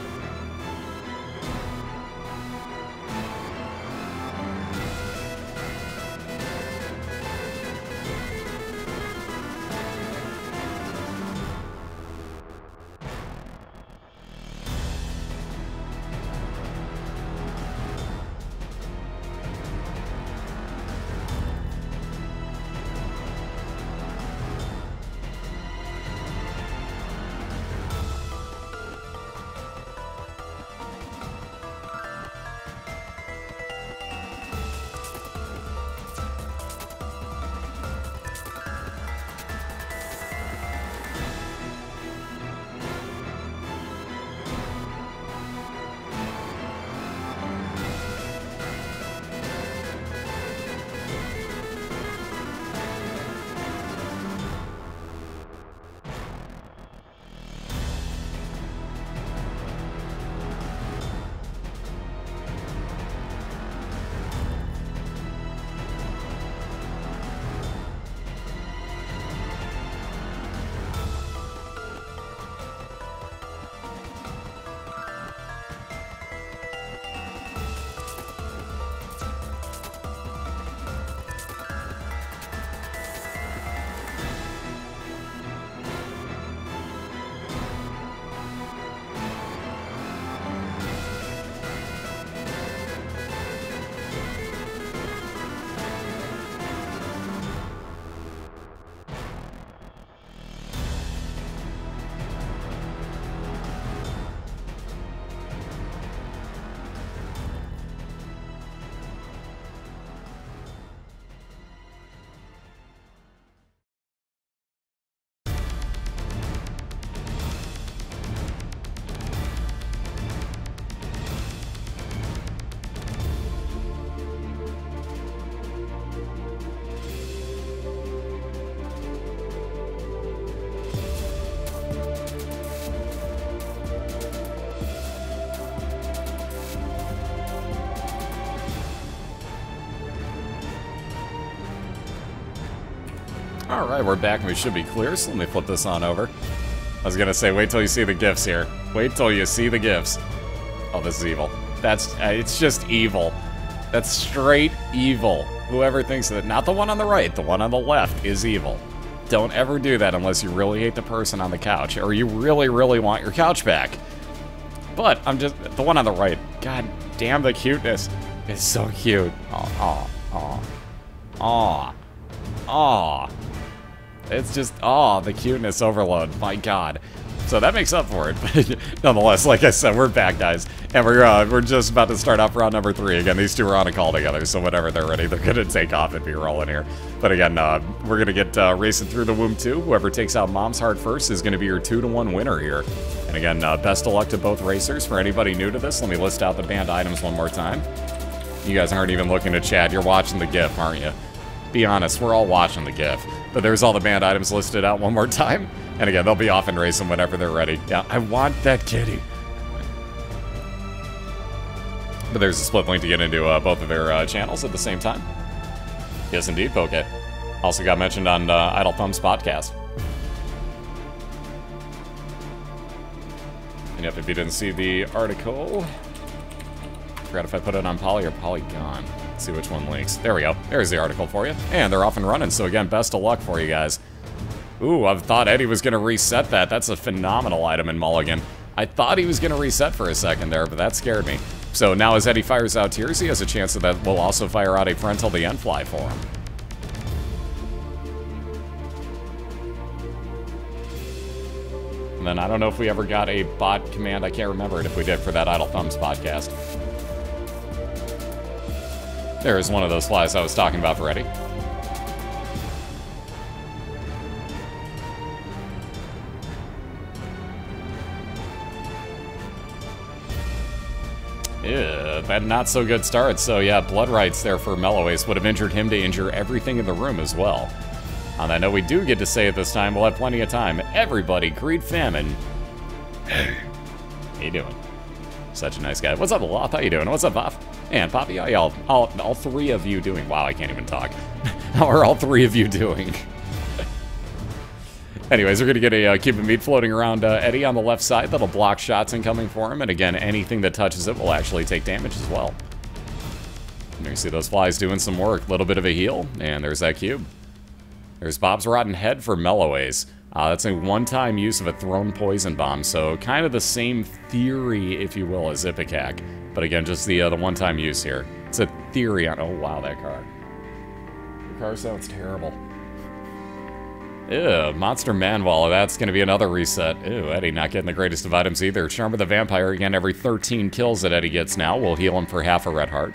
Alright, we're back and we should be clear, so let me flip this on over. I was gonna say, wait till you see the GIFs here. Wait till you see the GIFs. Oh, this is evil. That's, it's just evil. That's straight evil. Whoever thinks that, not the one on the right, the one on the left is evil. Don't ever do that unless you really hate the person on the couch, or you really, really want your couch back. But, I'm just, the one on the right, god damn the cuteness. It's so cute. Aw, aw, aw, aw, aw. It's just, the cuteness overload. My god. So that makes up for it. But nonetheless, like I said, we're back, guys. And we're just about to start off round number 3. Again, these two are on a call together, so whenever they're ready, they're going to take off and be rolling here. But again, we're going to get racing through the womb 2. Whoever takes out Mom's Heart first is going to be your 2-to-1 winner here. And again, best of luck to both racers. For anybody new to this, let me list out the banned items one more time. You guys aren't even looking to chat. You're watching the GIF, aren't you? Be honest, we're all watching the GIF. But there's all the banned items listed out one more time. And again, they'll be off and racing whenever they're ready. Yeah, I want that kitty. But there's a split link to get into both of their channels at the same time. Yes, indeed, Poke. Also got mentioned on Idle Thumbs podcast. And yep, if you didn't see the article, forgot if I put it on Poly or Polygon. Let's see which one links. There we go. There's the article for you. And they're off and running, so again, best of luck for you guys. Ooh, I thought Eddie was going to reset that. That's a phenomenal item in Mulligan. I thought he was going to reset for a second there, but that scared me. So now as Eddie fires out tears, he has a chance that we'll also fire out a front till the end fly for him. And then I don't know if we ever got a bot command. I can't remember it if we did for that Idle Thumbs podcast. There is one of those flies I was talking about for Eddie. Ew, that not so good start. So yeah, blood rights there for Melloace would have injured him to injure everything in the room as well. On that note, we do get to say it this time. We'll have plenty of time. Everybody, greet Famine. Hey. How you doing? Such a nice guy. What's up, Aloth? How you doing? What's up, Boff? And Poppy, how y'all? All three of you doing? Wow, I can't even talk. How are all three of you doing? Anyways, we're going to get a Cube of Meat floating around Eddie on the left side. That'll block shots incoming for him. And again, anything that touches it will actually take damage as well. And there you see those flies doing some work. A little bit of a heal. And there's that cube. There's Bob's Rotten Head for Melloace. That's a one-time use of a thrown poison bomb. So kind of the same theory, if you will, as Ipecac. But again, just the one-time use here. It's a theory on... Oh, wow, that car. The car sounds terrible. Ew, Monster Manwall, that's going to be another reset. Ew, Eddie not getting the greatest of items either. Charm of the Vampire, again, every 13 kills that Eddie gets now will heal him for half a red heart.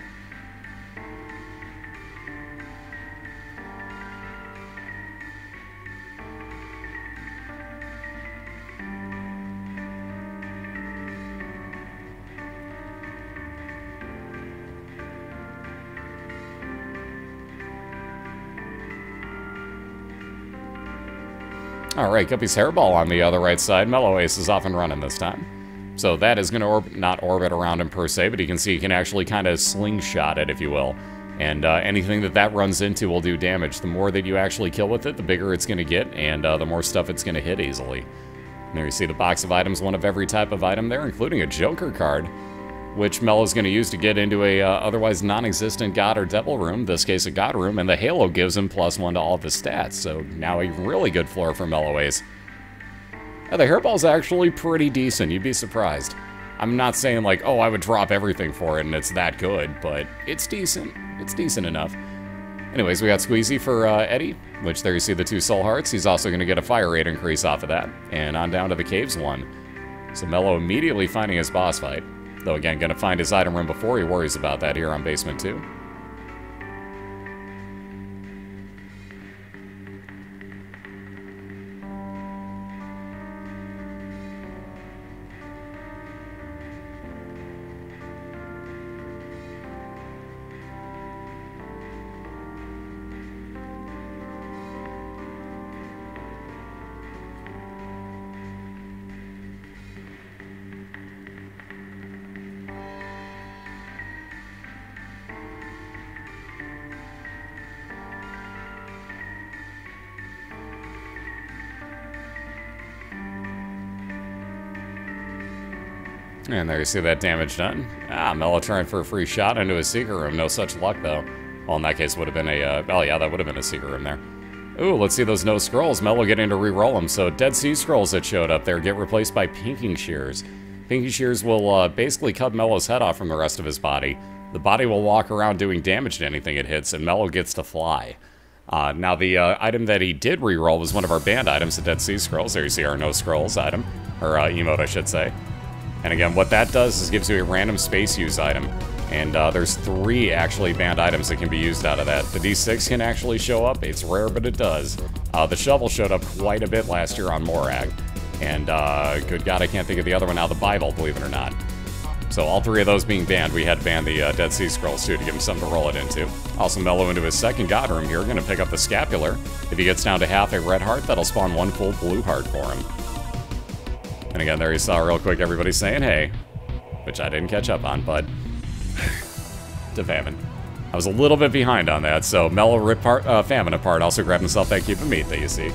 Alright, Guppy's Hairball on the other right side. Melloace is off and running this time. So that is going to not orbit around him per se, but you can see he can actually kind of slingshot it, if you will. And anything that runs into will do damage. The more that you actually kill with it, the bigger it's going to get, and the more stuff it's going to hit easily. And there you see the box of items, one of every type of item there, including a Joker card, which Mello's going to use to get into a otherwise non-existent God or Devil room, in this case a God room, and the Halo gives him +1 to all of his stats, so now a really good floor for Melloace. Yeah, the Hairball's actually pretty decent, you'd be surprised. I'm not saying like, oh, I would drop everything for it and it's that good, but it's decent. It's decent enough. Anyways, we got Squeezy for Eddie, which there you see the 2 soul hearts. He's also going to get a fire rate increase off of that, and on down to the caves one. So Mello immediately finding his boss fight. Though again, gonna find his item room before he worries about that here on Basement 2. And there you see that damage done. Mello trying for a free shot into his secret room. No such luck, though. Well, in that case, would have been a... oh, yeah, that would have been a secret room there. Ooh, let's see those no scrolls. Mello getting to re-roll them. So Dead Sea Scrolls that showed up there get replaced by Pinking Shears. Pinking Shears will basically cut Mello's head off from the rest of his body. The body will walk around doing damage to anything it hits, and Mello gets to fly. Now, the item that he did re-roll was one of our banned items, the Dead Sea Scrolls. There you see our no scrolls item. Or emote, I should say. And again, what that does is gives you a random space use item. And there's 3 actually banned items that can be used out of that. The D6 can actually show up. It's rare, but it does. The shovel showed up quite a bit last year on Morag. And good God, I can't think of the other one now. The Bible, believe it or not. So all 3 of those being banned, we had to ban the Dead Sea Scrolls too to give him something to roll it into. Also Mello into his second God room here. Going to pick up the Scapular. If he gets down to half a red heart, that'll spawn 1 full blue heart for him. And again, there you saw real quick everybody saying hey, which I didn't catch up on, but to Famine. I was a little bit behind on that, so Mello ripped Famine apart, also grabbed himself that cube of meat that you see.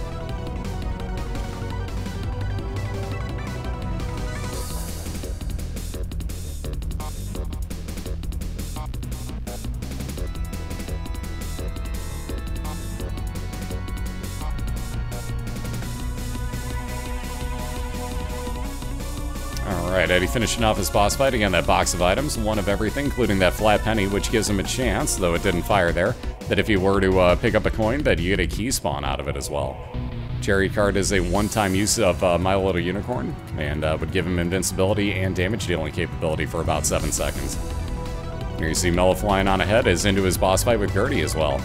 Alright, Eddie finishing off his boss fight. Again, that box of items, 1 of everything, including that flat penny, which gives him a chance, though it didn't fire there, that if he were to pick up a coin, that you get a key spawn out of it as well. Cherry card is a one-time use of My Little Unicorn, and would give him invincibility and damage dealing capability for about 7 seconds. Here you see Mello flying on ahead, is into his boss fight with Gertie as well.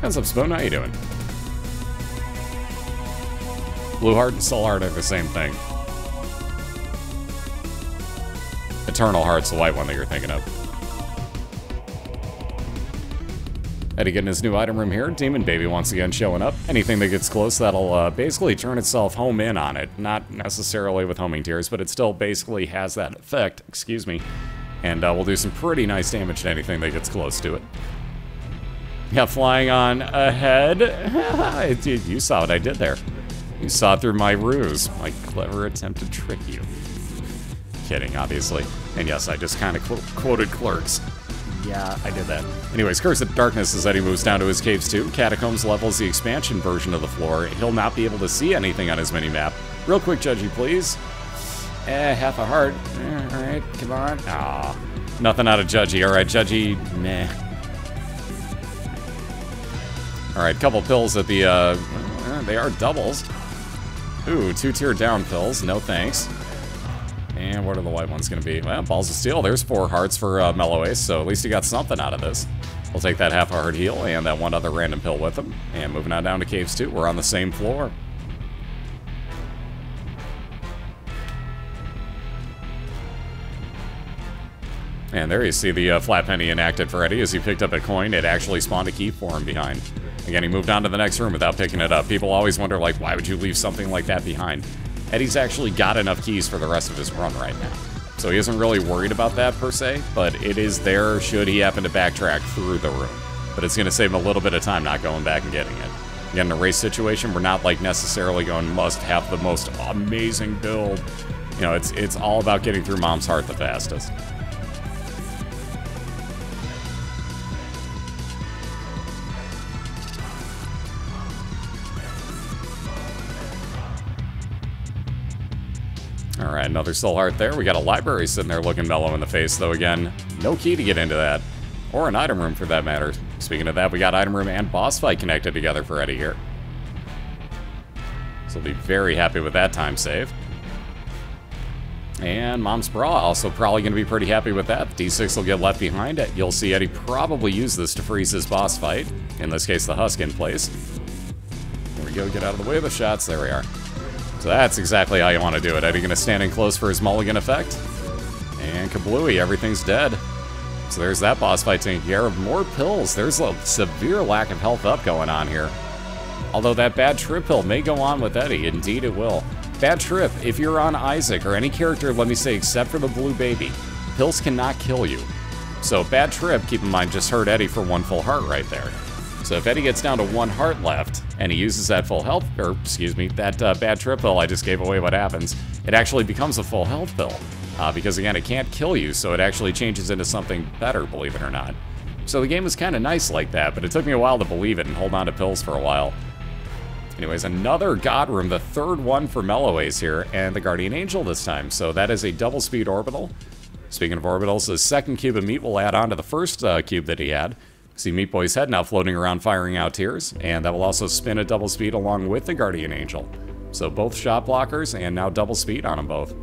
What's up, Spoon? How you doing? Blue Heart and Soul Heart are the same thing. Eternal Heart's the white one that you're thinking of. Eddie getting his new item room here. Demon Baby once again showing up. Anything that gets close, that'll basically turn itself home in on it. Not necessarily with homing tears, but it still basically has that effect. Excuse me. And we'll do some pretty nice damage to anything that gets close to it. Yeah, flying on ahead. You saw what I did there. You saw through my ruse. My clever attempt to trick you. Kidding, obviously. And yes, I just kind of quoted Clerks. Yeah, I did that. Anyways, Curse of Darkness as Eddie moves down to his caves too. Catacombs levels the expansion version of the floor. He'll not be able to see anything on his mini-map. Real quick, Judgy, please. Half a heart. Alright, come on. Ah, nothing out of Judgy. Alright, Judgy, meh. Alright, couple pills at the, they are doubles. Ooh, 2-tier down pills. No thanks. And what are the white ones going to be? Well, Balls of Steel. There's 4 hearts for Melloace, so at least he got something out of this. We'll take that half a heart heal and that one other random pill with him. And moving on down to Caves 2. We're on the same floor. And there you see the flat penny enacted for Eddie as he picked up a coin. It actually spawned a key for him behind. Again, he moved on to the next room without picking it up. People always wonder, like, why would you leave something like that behind? Eddie's actually got enough keys for the rest of his run right now. So he isn't really worried about that per se, but it is there should he happen to backtrack through the room. But it's going to save him a little bit of time not going back and getting it. Again, in a race situation, we're not like necessarily going must have the most amazing build. You know, it's all about getting through Mom's Heart the fastest. Alright, another Soul Heart there. We got a library sitting there looking mellow in the face, though again, no key to get into that. Or an item room for that matter. Speaking of that, we got item room and boss fight connected together for Eddie here. So he'll be very happy with that time save. And Mom's Bra also probably going to be pretty happy with that. D6 will get left behind. You'll see Eddie probably use this to freeze his boss fight. In this case, the husk in place. There we go, get out of the way of the shots. There we are. So that's exactly how you want to do it. Eddie going to stand in close for his mulligan effect. And kablooey, everything's dead. So there's that boss fight taken care of. More pills. There's a severe lack of health up going on here. Although that bad trip pill may go on with Eddie. Indeed it will. Bad trip, if you're on Isaac or any character, let me say, except for the blue baby, pills cannot kill you. So bad trip, keep in mind, just hurt Eddie for 1 full heart right there. So if Eddie gets down to 1 heart left, and he uses that full health, or excuse me, that bad trip pill, I just gave away what happens, it actually becomes a full health pill. Because again, it can't kill you, so it actually changes into something better, believe it or not. So the game is kind of nice like that, but it took me a while to believe it and hold on to pills for a while. Anyways, another God Room, the 3rd one for Melloace here, and the Guardian Angel this time. So that is a double speed orbital. Speaking of orbitals, the 2nd cube of meat will add on to the 1st cube that he had. See Meat Boy's head now floating around firing out tears, and that will also spin at double speed along with the Guardian Angel. So both shot blockers, and now double speed on them both.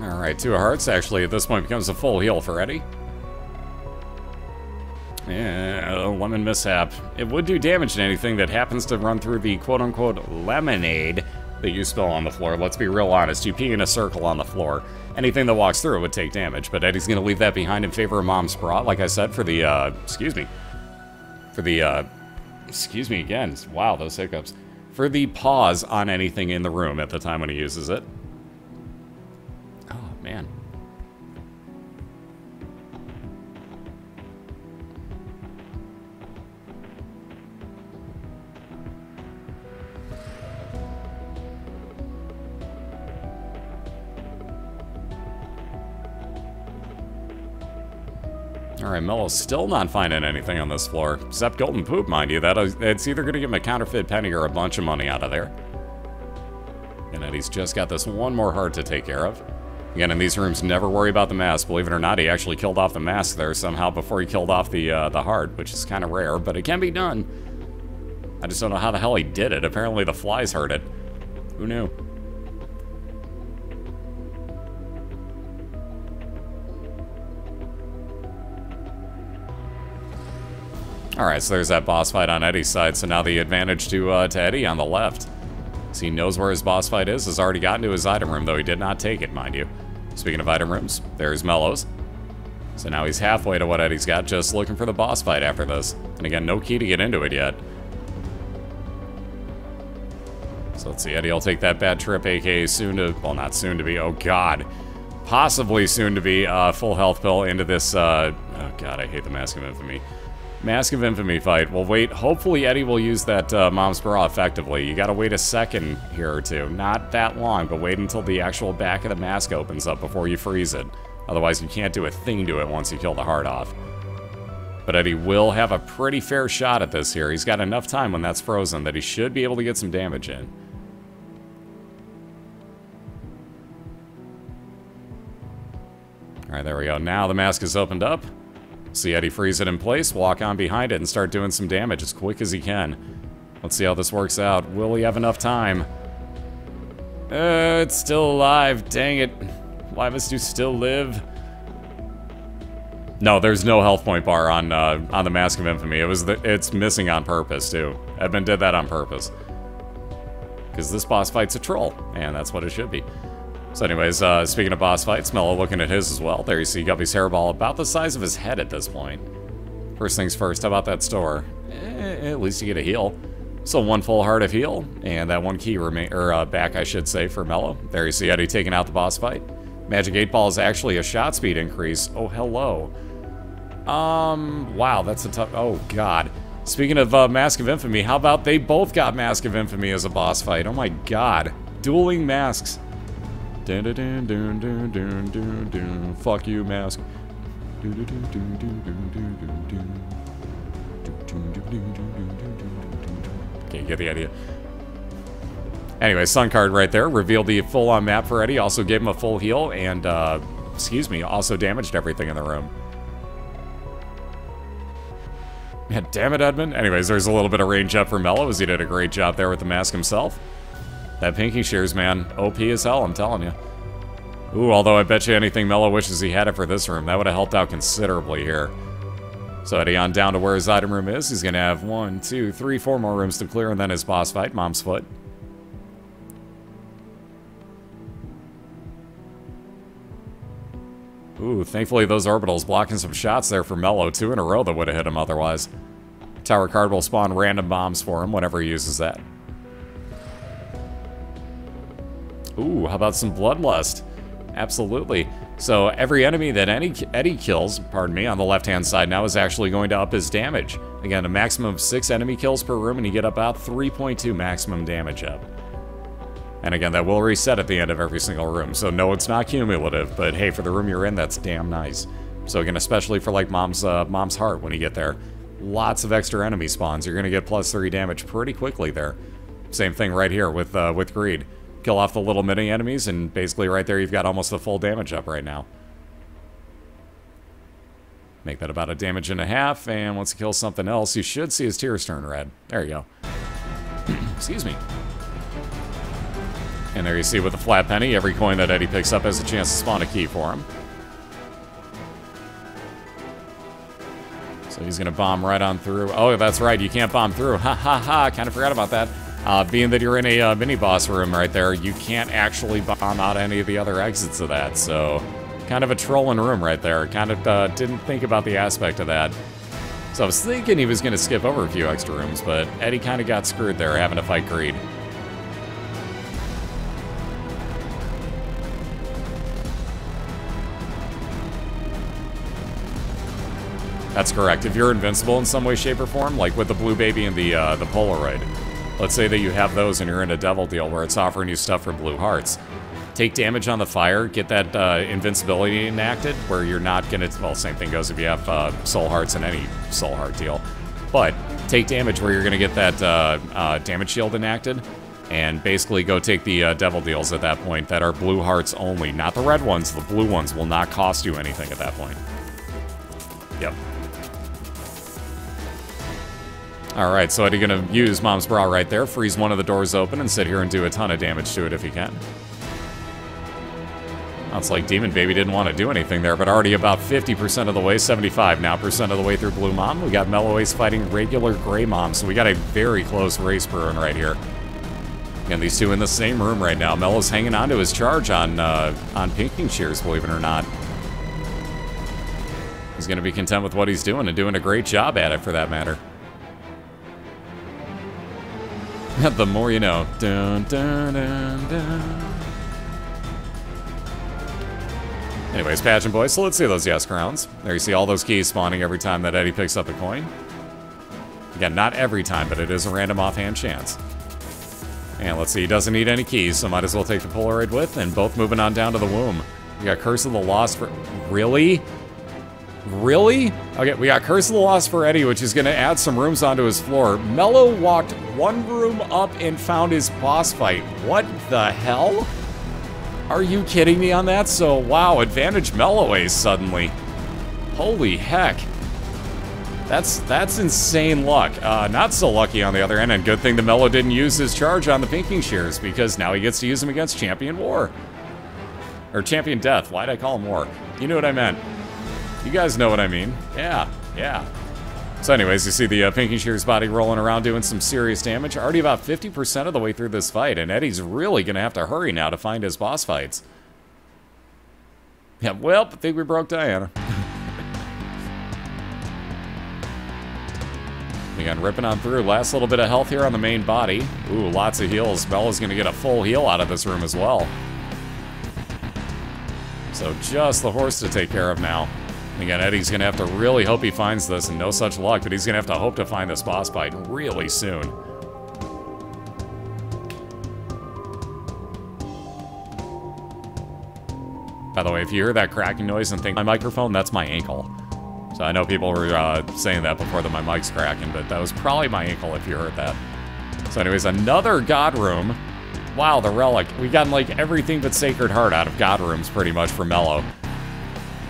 Alright, 2 hearts actually at this point becomes a full heal for Eddie. Yeah, lemon mishap. It would do damage to anything that happens to run through the quote-unquote lemonade that you spill on the floor. Let's be real honest, you pee in a circle on the floor. Anything that walks through it would take damage, but Eddie's going to leave that behind in favor of Mom's Bra, like I said, for the, excuse me again, wow, those hiccups. For the pause on anything in the room at the time when he uses it. Oh, man. Alright, Melloace still not finding anything on this floor. Except golden poop, mind you. It's either going to give him a counterfeit penny or a bunch of money out of there. And Eddie's just got this one more heart to take care of. Again, in these rooms, never worry about the mask. Believe it or not, he actually killed off the mask there somehow before he killed off the heart, which is kind of rare, but it can be done. I just don't know how the hell he did it. Apparently the flies heard it. Who knew? Alright, so there's that boss fight on Eddie's side, so now the advantage to Eddie on the left. So he knows where his boss fight is, has already gotten to his item room, though he did not take it, mind you. Speaking of item rooms, there's Melloace. So now he's halfway to what Eddie's got, just looking for the boss fight after this. And again, no key to get into it yet. So let's see, Eddie will take that bad trip, aka soon to, well, not soon to be, oh god. Possibly soon to be full health pill into this, oh god, I hate the Mask of Infamy. Mask of Infamy fight. Well, wait, hopefully Eddie will use that Mom's Bra effectively. You gotta wait a second here or two. Not that long, but wait until the actual back of the mask opens up before you freeze it. Otherwise, you can't do a thing to it once you kill the heart off. But Eddie will have a pretty fair shot at this here. He's got enough time when that's frozen that he should be able to get some damage in. Alright, there we go. Now the mask is opened up. See Eddie freeze it in place, walk on behind it, and start doing some damage as quick as he can. Let's see how this works out. Will he have enough time? It's still alive. Dang it. Why must you still live? No, there's no health point bar on the Mask of Infamy. It's missing on purpose, too. Edmund did that on purpose. Because this boss fight's a troll, and that's what it should be. So anyways, speaking of boss fights, Mello looking at his as well. There you see Guppy's hairball about the size of his head at this point. First things first, how about that store? At least you get a heal. So one full heart of heal, and that one key back, I should say, for Mello. There you see Eddie taking out the boss fight. Magic 8 Ball is actually a shot speed increase. Oh, hello. Wow, that's a tough, oh god. Speaking of Mask of Infamy, how about they both got Mask of Infamy as a boss fight? Oh my god. Dueling masks. Dun, dun, dun, dun, dun, dun, dun, dun. Fuck you, mask. Okay, get the idea. Anyway, Sun card right there. Revealed the full-on map for Eddie. Also gave him a full heal and, excuse me, also damaged everything in the room. Yeah, damn it, Edmund. Anyways, there's a little bit of range up for Mello as he did a great job there with the mask himself. That pinky shears, man. OP as hell, I'm telling you. Ooh, although I bet you anything Mello wishes he had it for this room. That would have helped out considerably here. So Eddie on down to where his item room is. He's going to have 1, 2, 3, 4 more rooms to clear and then his boss fight, Mom's Foot. Ooh, thankfully those orbitals blocking some shots there for Mello. 2 in a row that would have hit him otherwise. Tower card will spawn random bombs for him whenever he uses that. Ooh, how about some Bloodlust? Absolutely. So every enemy that Eddie kills, pardon me, on the left-hand side now is actually going to up his damage. Again, a maximum of 6 enemy kills per room, and you get about 3.2 maximum damage up. And again, that will reset at the end of every single room. So no, it's not cumulative, but hey, for the room you're in, that's damn nice. So again, especially for like Mom's Heart when you get there. Lots of extra enemy spawns. You're going to get +3 damage pretty quickly there. Same thing right here with Greed. Kill off the little mini enemies, and basically right there you've got almost the full damage up right now. Make that about a damage and a half, and once he kills something else, you should see his tears turn red. There you go. Excuse me. And there you see with the flat penny, every coin that Eddie picks up has a chance to spawn a key for him. So he's going to bomb right on through. Oh, that's right, you can't bomb through. Ha ha ha, kind of forgot about that. Being that you're in a mini-boss room right there, you can't actually bomb out any of the other exits of that, so kind of a trolling room right there. Kind of didn't think about the aspect of that. So I was thinking he was going to skip over a few extra rooms, but Eddie kind of got screwed there having to fight Greed. That's correct. If you're invincible in some way, shape, or form, like with the Blue Baby and the Polaroid, let's say that you have those and you're in a devil deal where it's offering you stuff for blue hearts. take damage on the fire, get that invincibility enacted, where you're not gonna, well, same thing goes if you have soul hearts in any soul heart deal. But take damage where you're gonna get that damage shield enacted, and basically go take the devil deals at that point that are blue hearts only. Not the red ones, the blue ones will not cost you anything at that point. Yep. Alright, so Eddie gonna use Mom's Bra right there, freeze one of the doors open, and sit here and do a ton of damage to it if he can. It's like Demon Baby didn't want to do anything there, but already about 50% of the way, 75 now percent of the way through Blue Mom. We got Melloace fighting regular Gray Mom, so we got a very close race brewing right here. And these two in the same room right now. Mello's hanging on to his charge on Pinking Shears, believe it or not. He's going to be content with what he's doing and doing a great job at it, for that matter. The more you know. Dun, dun, dun, dun. Anyways, Pageant Boys, so let's see those yes crowns. There you see all those keys spawning every time that Eddie picks up a coin. Again, not every time, but it is a random offhand chance. And let's see, he doesn't need any keys, so might as well take the Polaroid with, and both moving on down to the womb. We got Curse of the Lost for... Really? Really? Okay, we got Curse of the Lost for Eddie, which is going to add some rooms onto his floor. Mello walked one room up and found his boss fight. What the hell? Are you kidding me on that? So, wow, advantage Melloace suddenly. Holy heck. That's insane luck. Not so lucky on the other end, and good thing the Mello didn't use his charge on the Pinking Shears, because now he gets to use them against Champion War. Or Champion Death. Why'd I call him War? You know what I meant. You guys know what I mean. Yeah, yeah. So anyways, you see the Pinking Shears body rolling around doing some serious damage. Already about 50% of the way through this fight, and Eddie's really going to have to hurry now to find his boss fights. Yeah, well, I think we broke Diana. Again, ripping on through. Last little bit of health here on the main body. Ooh, lots of heals. Bella's going to get a full heal out of this room as well. So just the horse to take care of now. Again, Eddie's going to have to really hope he finds this, and no such luck, but he's going to have to hope to find this boss fight really soon. By the way, if you hear that cracking noise and think my microphone, that's my ankle. So I know people were saying that before, that my mic's cracking, but that was probably my ankle if you heard that. So anyways, another God Room. Wow, the Relic. We got like everything but Sacred Heart out of God Rooms pretty much for Mello.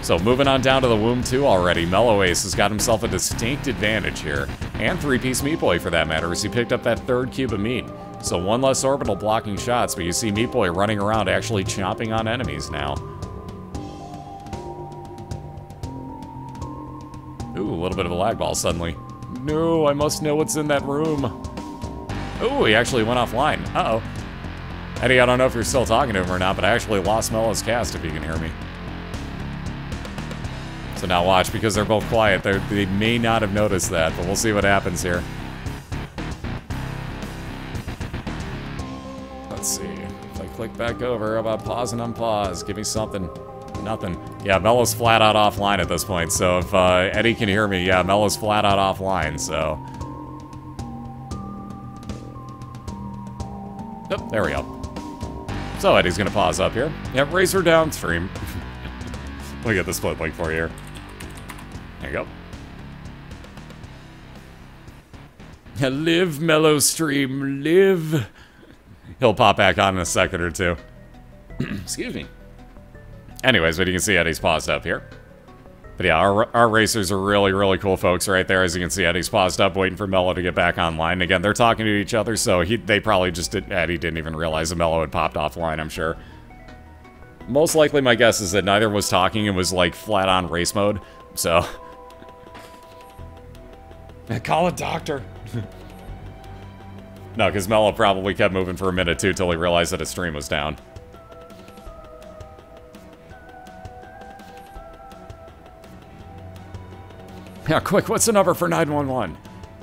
So moving on down to the Womb 2 already, Melloace has got himself a distinct advantage here. And 3-piece Meat Boy for that matter, as he picked up that third cube of meat. So one less orbital blocking shots, but you see Meat Boy running around actually chomping on enemies now. Ooh, a little bit of a lag ball suddenly. No, I must know what's in that room. Ooh, he actually went offline. Uh-oh. Eddie, I don't know if you're still talking to him or not, but I actually lost Mello's cast, if you can hear me. So now watch, because they're both quiet, they may not have noticed that, but we'll see what happens here. Let's see. If I click back over, how about pause and unpause? Give me something. Nothing. Yeah, Mello's flat out offline at this point, so if Eddie can hear me, yeah, Mello's flat out offline, so... Yep, there we go. So Eddie's gonna pause up here. Yep, racer downstream. Let me get the split link for you here. There you go. Live, Mellow Stream, live. He'll pop back on in a second or two. Excuse me. Anyways, but you can see Eddie's paused up here. But yeah, our racers are really, really cool folks right there. As you can see, Eddie's paused up, waiting for Mello to get back online. Again, they're talking to each other, so they probably just didn't... Eddie didn't even realize that Mello had popped offline, I'm sure. Most likely, my guess is that neither was talking and was, like, flat-on race mode, so... Call a doctor! No, because Mello probably kept moving for a minute, too, till he realized that his stream was down. Yeah, quick, what's the number for 911?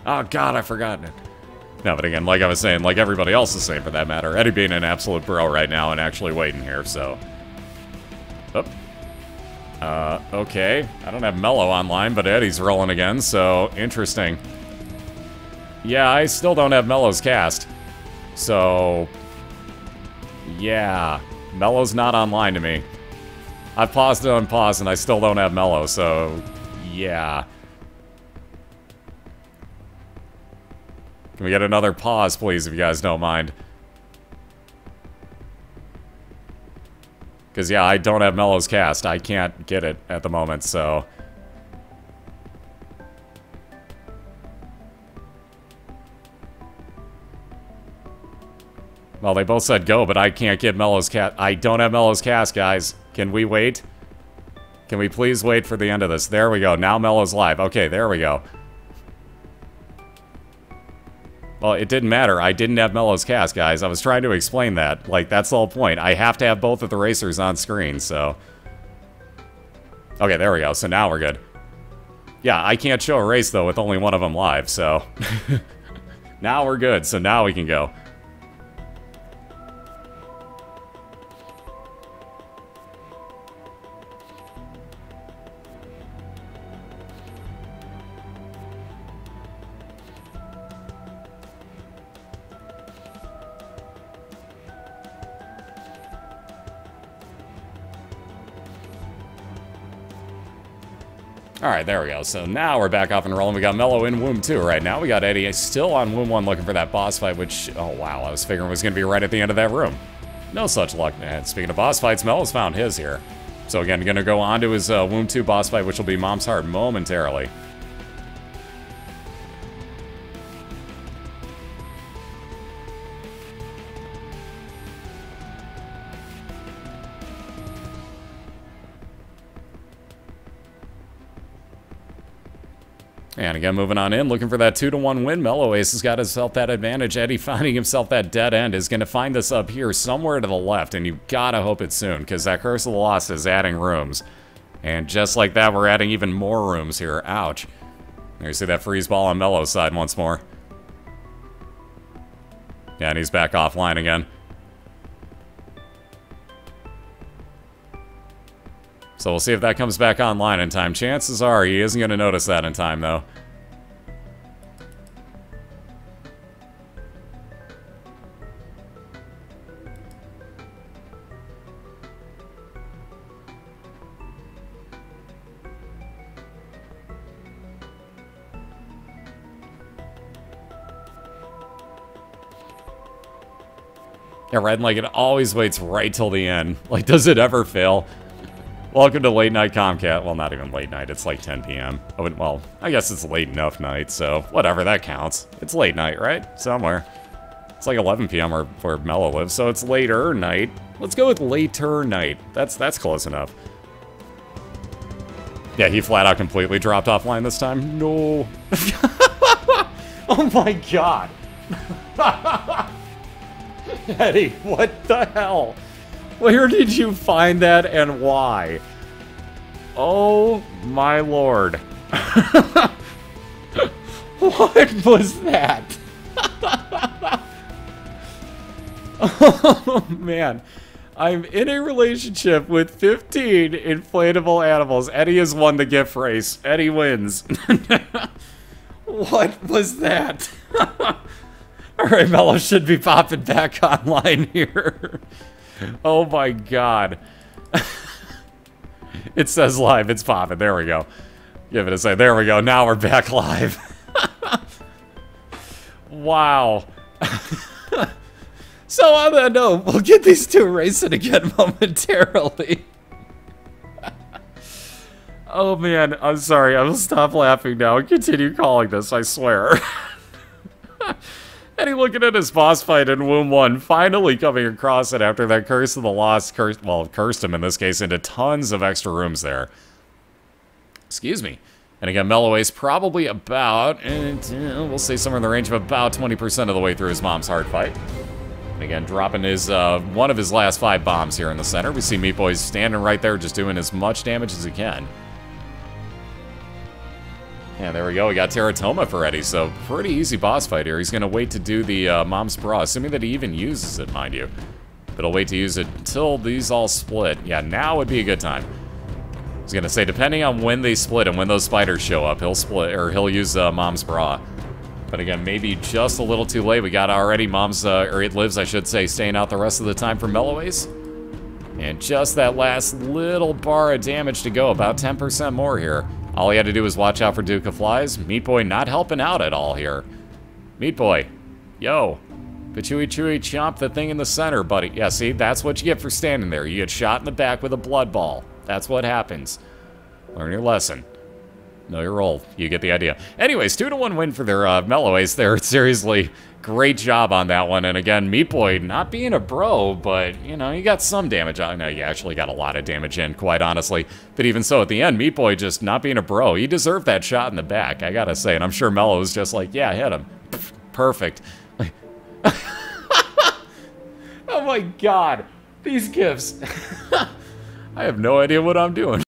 Oh, God, I've forgotten it. No, but again, like I was saying, like everybody else is saying for that matter, Eddie being an absolute bro right now and actually waiting here, so... Oh. Okay. I don't have Mello online, but Eddie's rolling again, so interesting. Yeah, I still don't have Mello's cast. So... Yeah. Mello's not online to me. I've paused and unpaused, and I still don't have Mello, so... yeah. Can we get another pause, please, if you guys don't mind? Because, yeah, I don't have Mello's cast. I can't get it at the moment, so... well, they both said go, but I can't get Mello's cast. I don't have Mello's cast, guys. Can we wait? Can we please wait for the end of this? There we go. Now Mello's live. Okay, there we go. Well, it didn't matter. I didn't have Mello's cast, guys. I was trying to explain that. Like, that's the whole point. I have to have both of the racers on screen, so... okay, there we go. So now we're good. Yeah, I can't show a race, though, with only one of them live, so... now we're good, so now we can go. Alright, there we go. So now we're back off and rolling. We got Mello in Womb 2 right now. We got Eddie still on Womb 1 looking for that boss fight, which, oh wow, I was figuring was going to be right at the end of that room. No such luck. And speaking of boss fights, Mello's found his here. So again, going to go on to his Womb 2 boss fight, which will be Mom's Heart momentarily. And again, moving on in, looking for that 2-to-1 win. Melloace has got himself that advantage. Eddie finding himself that dead end is going to find this up here somewhere to the left, and you gotta hope it's soon, because that Curse of the Lost is adding rooms. And just like that, we're adding even more rooms here. Ouch. There you see that freeze ball on Mello's side once more. Yeah, and he's back offline again. So we'll see if that comes back online in time. Chances are he isn't going to notice that in time, though. Yeah, Red, like, it always waits right till the end. Like, does it ever fail? Welcome to Late Night Comcat. Well, not even late night. It's like 10 p.m. Oh, well, I guess it's late enough night, so whatever, that counts. It's late night, right? Somewhere. It's like 11 p.m. where Mello lives, so it's later night. Let's go with later night. That's close enough. Yeah, he flat out completely dropped offline this time. No. Oh my god. Eddie, what the hell? Where did you find that and why? Oh my lord. What was that? Oh man. I'm in a relationship with 15 inflatable animals. Eddie has won the gift race. Eddie wins. What was that? Alright, Mello should be popping back online here. Oh my god. It says live, it's popping. There we go. Give it a second. There we go. Now we're back live. Wow. So on that note, we'll get these two racing again momentarily. Oh man, I'm sorry. I will stop laughing now and continue calling this, I swear. Eddie looking at his boss fight in Womb 1, finally coming across it after that Curse of the Lost, cursed him in this case into tons of extra rooms there. Excuse me. And again, Melloace probably about, we'll say somewhere in the range of about 20% of the way through his Mom's Heart fight. And again, dropping his one of his last 5 bombs here in the center. We see Meat Boy standing right there just doing as much damage as he can. Yeah, there we go. We got Teratoma for Eddie, so pretty easy boss fight here. He's going to wait to do the Mom's Bra, assuming that he even uses it, mind you. But he'll wait to use it until these all split. Yeah, now would be a good time. I was going to say, depending on when they split and when those spiders show up, he'll split, or he'll use Mom's Bra. But again, maybe just a little too late. We got already Mom's, or It Lives, I should say, staying out the rest of the time for Melloace. And just that last little bar of damage to go, about 10% more here. All he had to do was watch out for Duke of Flies. Meat Boy not helping out at all here. Meat Boy, yo. Pachewy chewy chomp the thing in the center, buddy. Yeah, see, that's what you get for standing there. You get shot in the back with a blood ball. That's what happens. Learn your lesson. Know your role. You get the idea. Anyways, 2-1 win for their Melloace there. Seriously, great job on that one. And again, Meat Boy not being a bro, but, you know, you got some damage. I know you actually got a lot of damage in, quite honestly. But even so, at the end, Meat Boy just not being a bro. He deserved that shot in the back, I gotta say. And I'm sure Mello was just like, yeah, hit him. Perfect. Oh my god. These gifs. I have no idea what I'm doing.